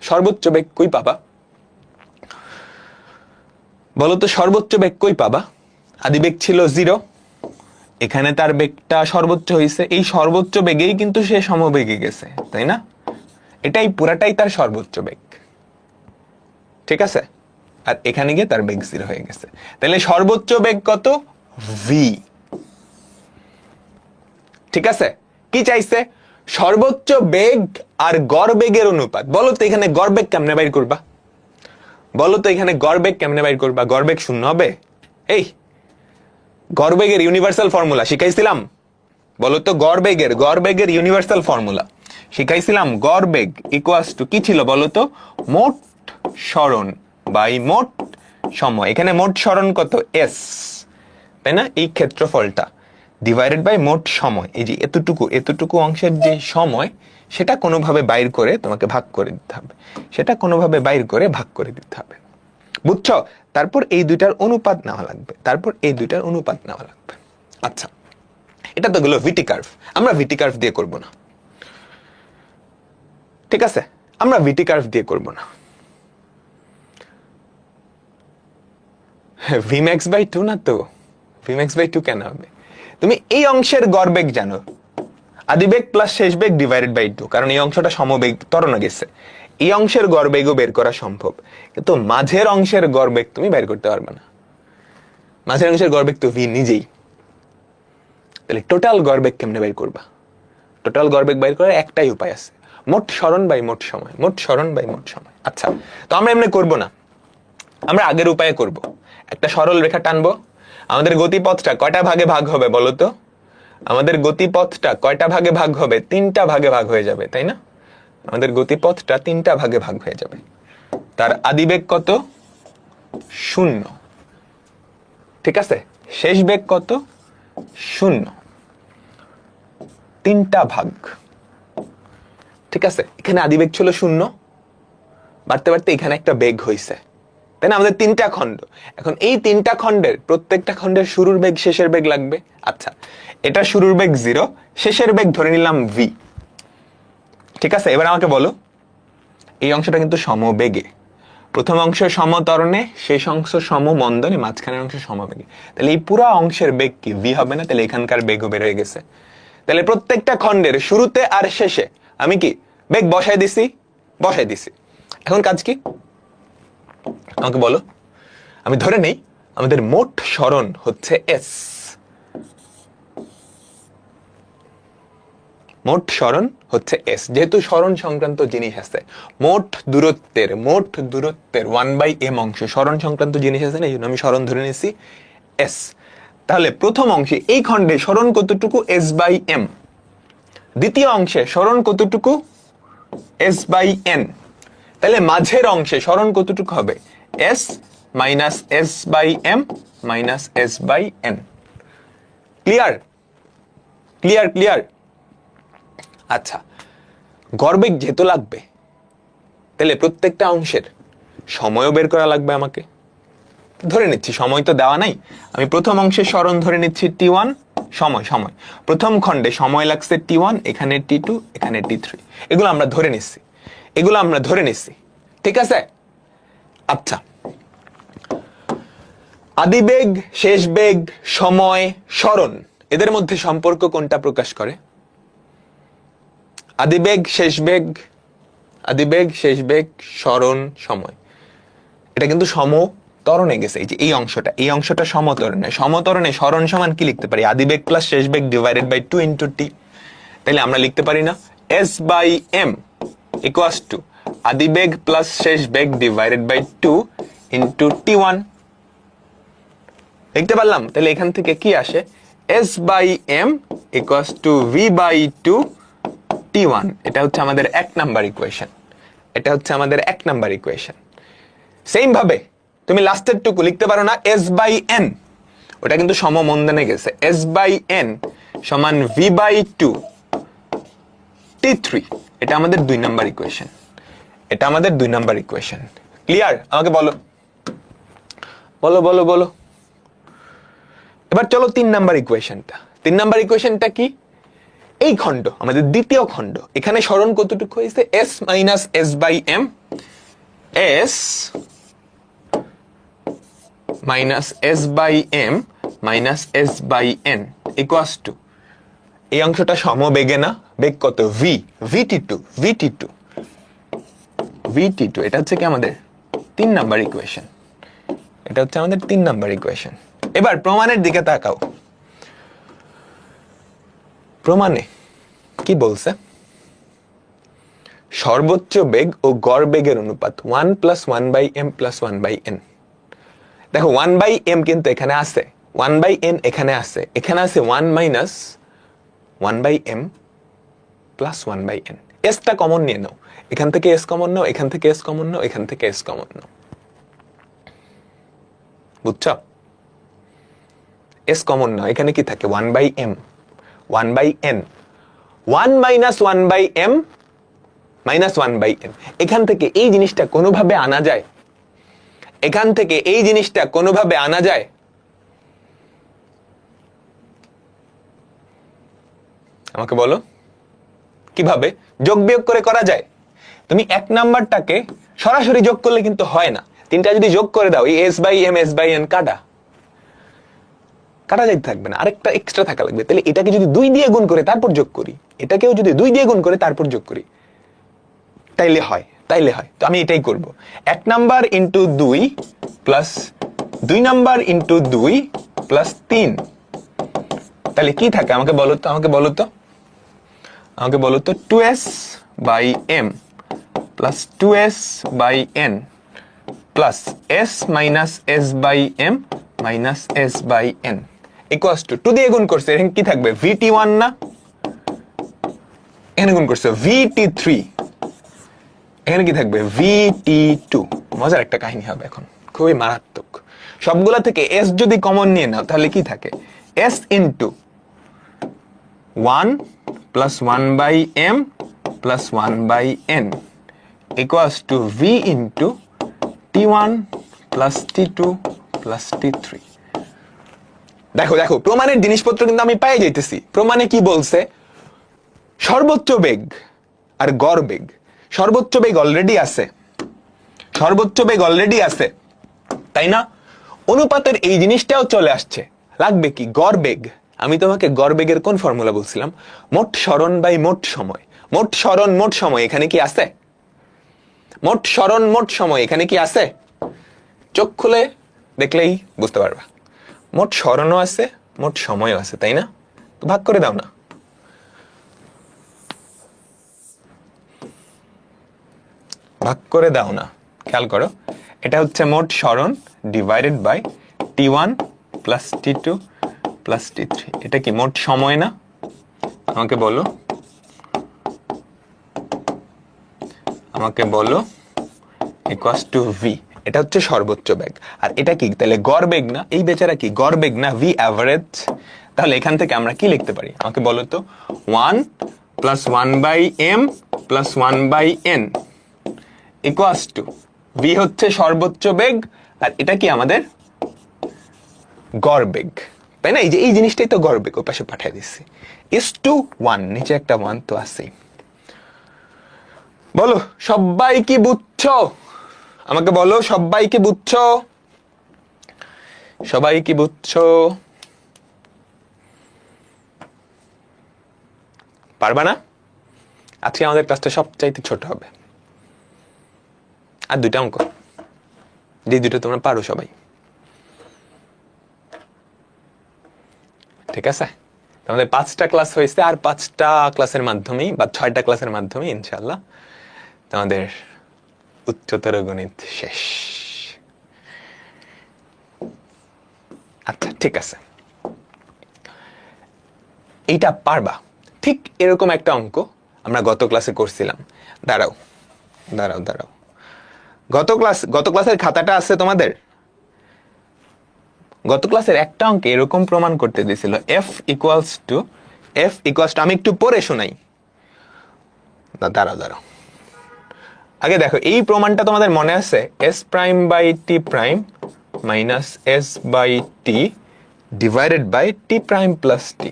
সর্বোচ্চ বেগ কই পাবা বলো তো? সর্বোচ্চ বেগ কই পাবা? আদিবেগ ছিল 0, এখানে তার বেগটা সর্বোচ্চ হয়েছে, এই সর্বোচ্চ বেগেই কিন্তু সে সমবেগে গেছে, তাই না? এটাই পুরাটাই তার সর্বোচ্চ বেগ। ঠিক আছে, আর এখানে গিয়ে তার বেগ 0 হয়ে গেছে। তাহলে সর্বোচ্চ বেগ কত? ভি। ঠিক আছে, কি চাইছে? সর্বোচ্চ বেগ আর গড় বেগের অনুপাত। বলো তো এখানে গড় বেগ কেমনে বাইর করবা? গড় বেগ শূন্য হবে? এই গড়বেগের ইউনিভার্সাল ফর্মুলা শিখাইছিলাম। বলো তো গড়বেগের ইউনিভার্সাল ফর্মুলা শিখাইছিলাম। গড়বেগ ইকুয়ালস টু কি ছিল বলো তো? মোট সরণ বাই মোট সময়। এখানে মোট সরণ কত? এস, তাই না? এই ক্ষেত্রফলটা ডিভাইডেড বাই মোট সময়। এই যে এতটুকু অংশের যে সময়, সেটা কোনোভাবে বাইর করে তোমাকে ভাগ করে দিতে হবে। বুঝছো? তারপর এই দুইটার অনুপাত নেওয়া লাগবে। আচ্ছা, এটা তো গেলো ভিটি কার্ভ। আমরা ভিটি কার্ভ দিয়ে করব না। ঠিক আছে, আমরা ভিটি কার্ভ দিয়ে করব না। ভিম্যাক্স বাই 2 না তো? ভিম্যাক্স বাই 2 কেন হবে? তুমি এই অংশের গড়বেগ জানো, আদিবেগ প্লাস শেষ বেগ ডিভাইডেড বাই 2, কারণ এই অংশটা সমবেগ ত্বরণে গেছে। এই অংশের গড়বেগও বের করা সম্ভব, কিন্তু মাঝের অংশের গড়বেগ তুমি বের করতে পারবে না। মাঝের অংশের গড়বেগ তো ভি নিজেই। তাহলে টোটাল গড়বেগ কেমনে বের করবা? টোটাল গড়বেগ বের করার একটাই উপায় আছে, মোট সরণ বাই মোট সময়। আচ্ছা, তো আমরা এমনি করব না, আমরা আগের উপায়ে করব। একটা সরল রেখা টানবো। আমাদের গতিপথটা কয়টা ভাগে ভাগ হবে বলো তো? আমাদের গতিপথটা কয়টা ভাগে ভাগ হবে? 3টা ভাগে ভাগ হয়ে যাবে, তাই না? আমাদের গতিপথটা 3টা ভাগে ভাগ হয়ে যাবে। তার আদিবেগ কত? 0। ঠিক আছে, শেষ বেগ কত? 0। 3টা ভাগ। ঠিক আছে, এখানে আদিবেগ ছিল 0, বাড়তে বাড়তে এখানে একটা বেগ হয়েছে, তাই না? আমাদের 3টা খণ্ড। এখন এই 3টা খণ্ডের প্রত্যেকটা খণ্ডের শুরুর বেগ শেষের বেগ লাগবে। আচ্ছা, এটা শুরুর বেগ 0, শেষের বেগ ধরে নিলাম ভি। ঠিক আছে, এবার আমাকে বলো, এই অংশটা কিন্তু সমবেগে। প্রথম অংশ সমত্বরণে, শেষ অংশ সমমন্দনে, মাঝখানের অংশ সমবেগে। তাহলে এই পুরো অংশের বেগ কি? ভি হবে না? তাহলে এখানকার বেগও বের হয়ে গেছে। তাহলে প্রত্যেকটা খণ্ডের শুরুতে আর শেষে আমি কি বেগ বসাই দিছি? এখন কাজ কি আমাকে বলো? আমি ধরে নেই আমাদের মোট সরণ হচ্ছে এস। যেহেতু সরণ সংক্রান্ত জিনিস আছে, মোট দূরত্বের 1/m অংশ সরণ সংক্রান্ত জিনিস আছে না, এই জন্য আমি সরণ ধরে নিয়েছি এস। তাহলে প্রথম অংশে এই খণ্ডে সরণ কতটুকু? S by M. দ্বিতীয় অংশে সরণ কতটুকু? S by N. তাহলে মাঝের অংশে সরণ কতটুকু হবে? S minus S by M minus S by N. Clear? আচ্ছা, গড়বেগ যেহেতু লাগবে, তাহলে প্রত্যেকটা অংশের সময়ও বের করা লাগবে আমাকে। ধরে নিচ্ছি, সময় তো দেওয়া নাই, আমি প্রথম অংশের সরণ ধরে নিচ্ছি T1, সময় সময় প্রথম খণ্ডে সময় লাগছে T1, এখানে T2, এখানে T3, এগুলো আমরা ধরে নিচ্ছি, ঠিক আছে? আচ্ছা, আদিবেগ, শেষ বেগ, সময়, সরণ, এদের মধ্যে সম্পর্ক কোনটা প্রকাশ করে? আদিবেগ, শেষ বেগ, সরণ, সময়, এটা কিন্তু সমতরণে গেছে। এই অংশটা সমতরণে সরণ সমান কি লিখতে পারি? আদিবেগ প্লাস শেষ বেগ ডিভাইডেড বাই 2 ইন্টু টি। তাহলে আমরা লিখতে পারি না S by M equals to আদিবেগ প্লাস শেষ বেগ ডিভাইডেড বাই 2 ইন্টু T1, লিখতে পারলাম? তাহলে এখান থেকে কি আসে? S by M equals to V by 2 T1। এটা হচ্ছে আমাদের 1 নাম্বার ইকুয়েশন। সেম ভাবে তুমি লাস্টের টুকু লিখতে পারো না S বাই N, ওটা কিন্তু সমমন্দনে গেছে। S বাই N সমান V বাই 2 T3, এটা আমাদের 2 নাম্বার ইকুয়েশন। ক্লিয়ার? আমাকে বলো। এবার চলো 3 নাম্বার ইকুয়েশনটা কি? এই খণ্ড, আমাদের দ্বিতীয় খণ্ড, এখানে সরণ কতটুকু হয়েছে? S minus S by M, S minus S by M minus S by N equals to, এই অংশটা সমবেগে না? বেগ কত? VT2, এটা হচ্ছে কি আমাদের 3 নাম্বার ইকুয়েশন। এবার প্রমাণের দিকে তাকাও। প্রমাণে কি বলছে? সর্বোচ্চ বেগ ও গড় বেগের অনুপাত 1 plus 1 by M plus 1 by N। দেখো 1 বাই M কিন্তু এখানে আছে, 1 বাই N এখানে আছে 1 minus 1 by M plus 1 by N। S টা কমন নিয়ে নাও, এখান থেকে S কমন নাও, এখান থেকে S কমন নাও, এখান থেকে S কমন নাও, বুঝছো? S কমন নাও, এখানে কি থাকে? 1 by M, 1 by N, 1 minus 1 by M minus 1 by N। এখান থেকে এই জিনিসটা কোনোভাবে আনা যায়? আমাকে বলো কিভাবে? যোগ বিয়োগ করে করা যায়? তুমি 1 নাম্বারটাকে সরাসরি যোগ করলে কিন্তু হয় না, 3টা যদি যোগ করে দাও, এই S by M S by N কাটা যাইতে থাকবে না, আরেকটা এক্সট্রা থাকা লাগবে। তাহলে এটাকে যদি 2 দিয়ে গুণ করে তারপর যোগ করি, এটাকেও যদি 2 দিয়ে গুণ করে তারপর যোগ করি, তাইলে হয়। তো আমি এটাই করব। 1 number into 2 plus 2 number into 2 plus 3, তাহলে কি থাকে? আমাকে বলো তো 2S by M plus 2S by N plus S minus S by M minus S by N equals to 2 দিয়ে গুণ করছে, এখানে কি থাকবে? VT1 না? এখানে গুণ করছে VT3, এখানে কি থাকবে? VT2। মজার একটা কাহিনী হবে এখন, খুবই মারাত্মক। সবগুলা থেকে S যদি কমন নিয়ে নাও, তাহলে কি থাকে? S into 1 plus 1 by M plus 1 by N equals to V into T1 plus T2 plus T3। দেখো প্রমাণের জিনিসপত্র কিন্তু আমি পাই যাইতেছি। প্রমাণে কি বলছে? সর্বোচ্চ বেগ আর গড় বেগ। সর্বোচ্চ বেগ অলরেডি আছে, তাই না? অনুপাতের এই জিনিসটাও চলে আসছে, লাগবে কি? গড় বেগ। আমি তোমাকে গড় বেগের কোন ফর্মুলা বলছিলাম? মোট সরণ বাই মোট সময়। মোট সরণ মোট সময় এখানে কি আছে? চোখ খুলে দেখলেই বুঝতে পারবা। মোট সরণও আছে, মোট সময়ও আছে, তাই না? তো ভাগ করে দাও না। খেয়াল করো, এটা হচ্ছে মোট সরণ divided by T1 plus T2 plus T3। এটা কি মোট সময় না? আমাকে বলো ইকুয়ালস টু V। এটা হচ্ছে সর্বোচ্চ বেগ, আর এটা কি? তাহলে গড় বেগ না? এই বেচারা কি গড় বেগ না? V average. তাহলে এখান থেকে আমরা কি লিখতে পারি? আমাকে বলো তো। 1 plus 1 by M plus 1 by N equals to V হচ্ছে সর্বোচ্চ বেগ, আর এটা কি আমাদের গড় বেগ, তাই না? এই জিনিসটাই তো গড় বেগ, ওই পাশে পাঠিয়ে দিচ্ছি। ইস টু 1, নিচে একটা 1 তো আছেই। বলো সবাই কি বুঝছো? আমাকে বলো সবাই কি বুঝছো? সবাই কি বুঝছো? পারবা না? আজকে আমাদের ক্লাসটা সবচাইতে ছোট হবে, আর 2টা অঙ্ক, যে 2টা তোমরা পারো সবাই, ঠিক আছে? তোমাদের 5টা ক্লাস হয়েছে, আর 5টা ক্লাসের মাধ্যমেই বা 6টা ক্লাসের মাধ্যমে ইনশাআল্লাহ তোমাদের উচ্চতর গণিত শেষ। আচ্ছা ঠিক আছে, এইটা পারবা। ঠিক এরকম একটা অঙ্ক আমরা গত ক্লাসে করছিলাম। দাঁড়াও দাঁড়াও দাঁড়াও, গত ক্লাসের খাতাটা আছে তোমাদের? গত ক্লাসের একটা অঙ্কে এরকম প্রমাণ করতে দিয়েছিল, f ইকুয়ালস টু, আমি একটু পড়ে শোনাই। দাঁড়াও দাঁড়াও, আগে দেখো এই প্রমাণটা তোমাদের মনে আছে? s prime by T prime minus s by T divided by T prime plus T,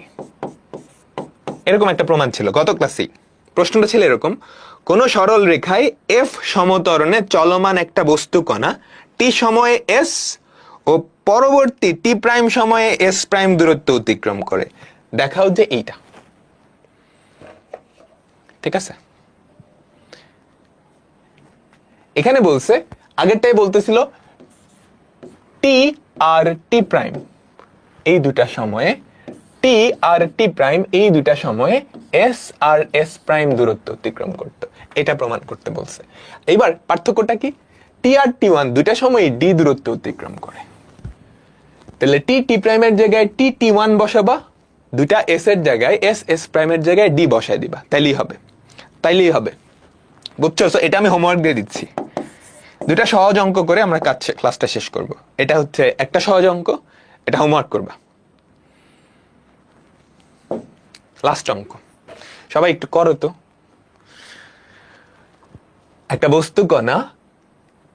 এরকম একটা প্রমাণ ছিল গত ক্লাসেই। প্রশ্নটা ছিল এরকম, কোন সরল রেখায় f সমতরণে চলমান একটা বস্তু কণা টি সময়ে s ও পরবর্তী টি প্রাইম সময়ে s প্রাইম দূরত্ব অতিক্রম করে, দেখাও যে এইটা। ঠিক আছে, এখানে বলছে, আগেরটাই বলতেছিল টি আর টি প্রাইম এই দুটা সময়ে, টি আর টি প্রাইম এই দুটা সময়ে এস আর এস প্রাইম দূরত্ব অতিক্রম করত, এটা প্রমাণ করতে বলছে। এইবার পার্থক্যটা কি? টি আর টি ওয়ান দুটা সময় ডি দূরত্ব অতিক্রম করে, তাহলে টি টি প্রাইমের জায়গায় টি টি ওয়ান বসাবা, দুটা এস এর জায়গায় এস এস প্রাইমের জায়গায় ডি বসাই দিবা, তাইলেই হবে। বুঝছো? এটা আমি হোমওয়ার্ক দিয়ে দিচ্ছি, দুটা সহজ অঙ্ক করে আমরা ক্লাসটা শেষ করব। এটা হচ্ছে একটা সহজ অঙ্ক, এটা হোমওয়ার্ক করবা। লাস্ট অঙ্ক সবাই একটু করো তো। একটা বস্তু কণা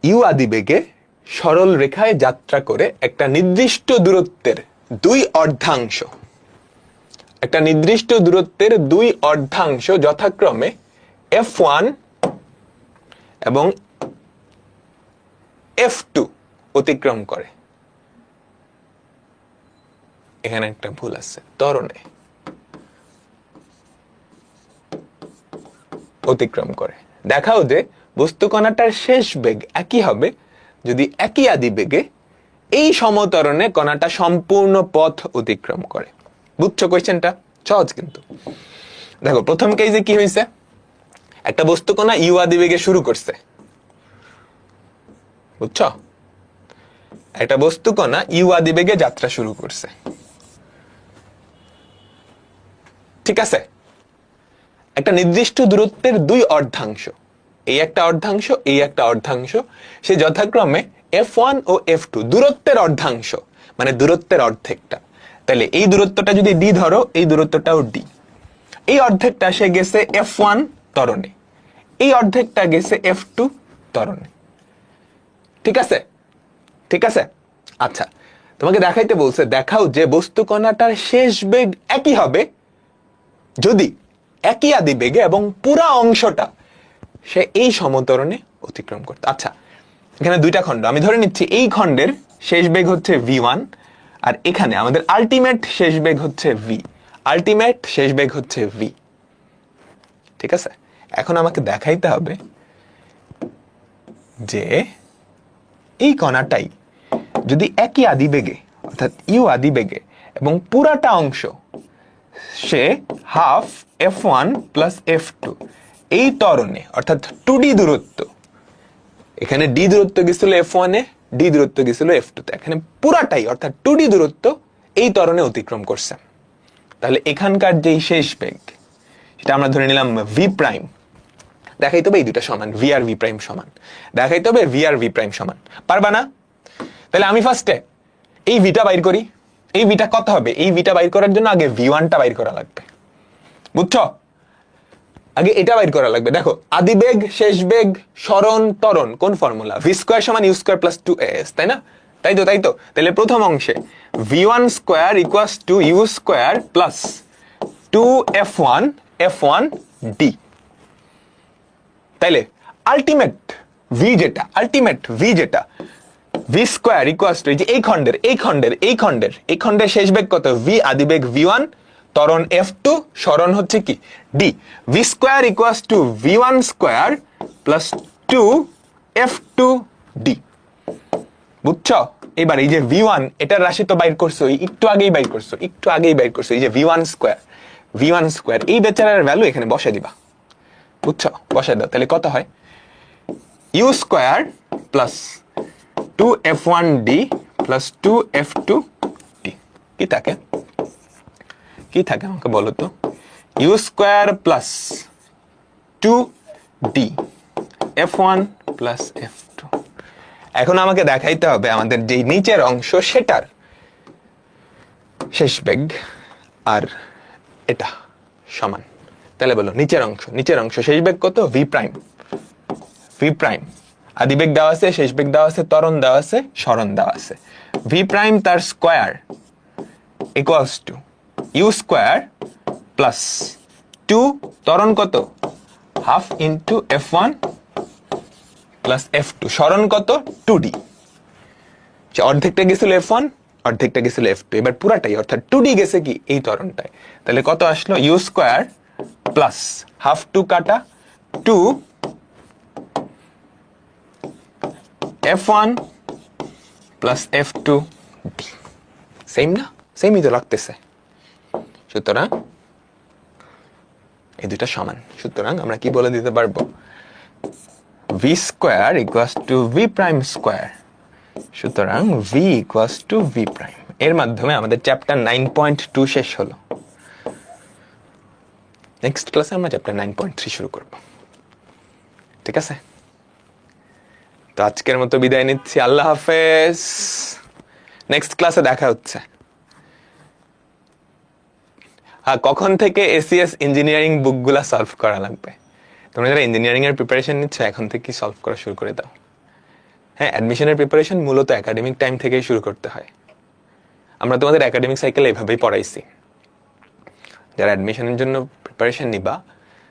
ইউ আদি বেগে সরল রেখায় যাত্রা করে একটা নির্দিষ্ট দূরত্বের দুই অর্ধাংশ যথাক্রমে f1 এবং f2 অতিক্রম করে। এখানে একটা ভুল আছে, ত্বরণে অতিক্রম করে। দেখাও যে বস্তু কণাটার শেষ বেগ একই হবে যদি একই আদি বেগে এই সমতরণে কণাটা সম্পূর্ণ পথ অতিক্রম করে। বুঝছো কোয়েশ্চেনটা? সহজ কিন্তু। দেখো প্রথম কেসে কি হয়েছে, একটা বস্তু কণা ইউ আদি বেগে শুরু করছে, বুঝছো? একটা বস্তু কণা ইউ আদি বেগে যাত্রা শুরু করছে, ঠিক আছে? একটা নির্দিষ্ট দূরত্বের দুই অর্ধাংশ, এই একটা অর্ধাংশ, এই একটা অর্ধাংশ, সে যথাক্রমে f1 ও f2 দূরত্বের অর্ধাংশ, মানে দূরত্বের অর্ধেকটা। তাহলে এই দূরত্বটা যদি d ধরো, এই দূরত্বটাও d, এই অর্ধেকটা সে গেছে f1 ত্বরণে, এই অর্ধেকটা গেছে f2 ত্বরণে, ঠিক আছে? ঠিক আছে, আচ্ছা তোমাকে দেখাইতে বলছে, দেখাও যে বস্তু কণাটার শেষ বেগ একই হবে যদি একই আদি বেগে এবং পুরা অংশটা সে এই সমতরণে অতিক্রম করতে। আচ্ছা এখানে দুইটা খণ্ড, আমি ধরে নিচ্ছি এই খণ্ডের শেষ বেগ হচ্ছে v1, আর এখানে আমাদের আলটিমেট শেষ বেগ হচ্ছে v, ঠিক আছে? এখন আমাকে দেখাইতে হবে যে এই কণাটাই যদি একই আদি বেগে অর্থাৎ ইউ আদি বেগে এবং পুরাটা অংশ সে হাফ f1 প্লাস f2 এই ত্বরণে অর্থাৎ 2d দূরত্ব, এখানে d দূরত্ব গেছিল f1 এ, d দূরত্ব গেছিল f2 তে, এখানে পুরাটাই অর্থাৎ 2d দূরত্ব এই ত্বরণে অতিক্রম করছে। তাহলে এখানকার যেই শেষ বেগ সেটা আমরা ধরে নিলাম v প্রাইম। দেখাইতে হবে এই দুটা সমান, v আর v প্রাইম সমান, দেখাইতে হবে v আর v প্রাইম সমান। পারবা না? তাহলে আমি ফার্স্টে এই ভিটা বাইর করি। এই ভিটা কত হবে? এই ভিটা বাইর করার জন্য আগে v1টা বাইর করা লাগবে, বুঝছো? আগে এটা বাইর করা লাগবে। দেখো আদি বেগ, শেষ বেগ, সরণ, ত্বরণ, কোন ফর্মুলা? v² সমান u² প্লাস 2as, তাই না? তাই তো তাহলে প্রথম অংশে v1 square equals to u square plus 2f1 f1 d। তাইলে আলটিমেট ভি যেটা v স্কয়ার ইকুয়ালস টু এই খণ্ডের শেষ বেগ কত? v আদিবেগ v1, ত্বরণ f2, সরণ হচ্ছে কি d। v square equals two v1 square plus 2f2 d। বুঝছো? এবার এই যে v1 এটার রাশি তো বাইর করছো, একটু আগেই বাইর করছো এই যে v1 স্কয়ার এই বেচারার ভ্যালু এখানে বসে দিবা। বুঝছো? বসে দাও, তাহলে কত হয়? u square plus 2f1d plus 2f2d কি থাকে আমাকে বলো তো? u square plus 2d f1 plus f2। এখন আমাকে দেখাইতে হবে আমাদের যে নিচের অংশ সেটার শেষ বেগ আর এটা সমান। তাহলে বলো নিচের অংশ শেষ বেগ কত? v প্রাইম আদিবেগ দেওয়া আছে, শেষ বেগ দেওয়া আছে, ত্বরণ দেওয়া আছে, সরণ দেওয়া আছে। v প্রাইম তার square equals two u square plus 2 ত্বরণ কত? Half into f1 plus f2, সরণ কত? 2d। অর্ধেকটা গেছিল f1, অর্ধেকটা গেছিল f2, এবার পুরাটাই অর্থাৎ 2d গেছে কি এই ত্বরণটায়। তাহলে কত আসলো? u স্কয়ার প্লাস হাফ 2 কাটা 2 f1 plus f2 d। Same না? সেমই তো লাগতেছে। সুতরাং এই দুটা সমান। সুতরাং আমরা কি বলে দিতে পারবো? v square equals to v prime square. সুতরাং v equals to v prime. এর মাধ্যমে আমাদের চ্যাপ্টার 9.2 শেষ হলো। নেক্সট ক্লাসে আমরা চ্যাপ্টার 9.3 শুরু করব। ঠিক আছে? তো আজকের মতো বিদায় নিচ্ছি, আল্লাহ হাফেজ। নেক্সট ক্লাসে দেখা হচ্ছে। কখন থেকে এসিএস ইঞ্জিনিয়ারিং বুকগুলা সলভ করা লাগবে? তোমরা যারা ইঞ্জিনিয়ারিং এর প্রিপারেশন নিচ্ছ এখন থেকে সলভ করা শুরু করে দাও। হ্যাঁ, অ্যাডমিশনের প্রিপারেশন মূলত একাডেমিক টাইম থেকেই শুরু করতে হয়। আমরা তোমাদের একাডেমিক সাইকেল এভাবেই পড়াইছি। যারা অ্যাডমিশনের জন্য প্রিপারেশন নিবা,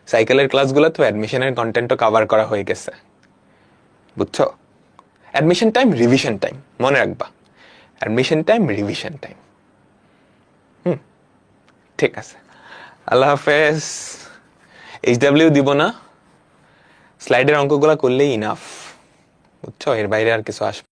সাইকেলের ক্লাসগুলো তো অ্যাডমিশনের কন্টেন্টও কভার করা হয়ে গেছে। বুঝছো? অ্যাডমিশন টাইম, রিভিশন টাইম, মনে রাখবা। Admission time, revision time. ঠিক আছে, আল্লাহ হাফেজ। HW দিব না, স্লাইডের অঙ্কগুলো করলেই ইনাফ। বুঝছো? এর বাইরে আর কিছু আসবে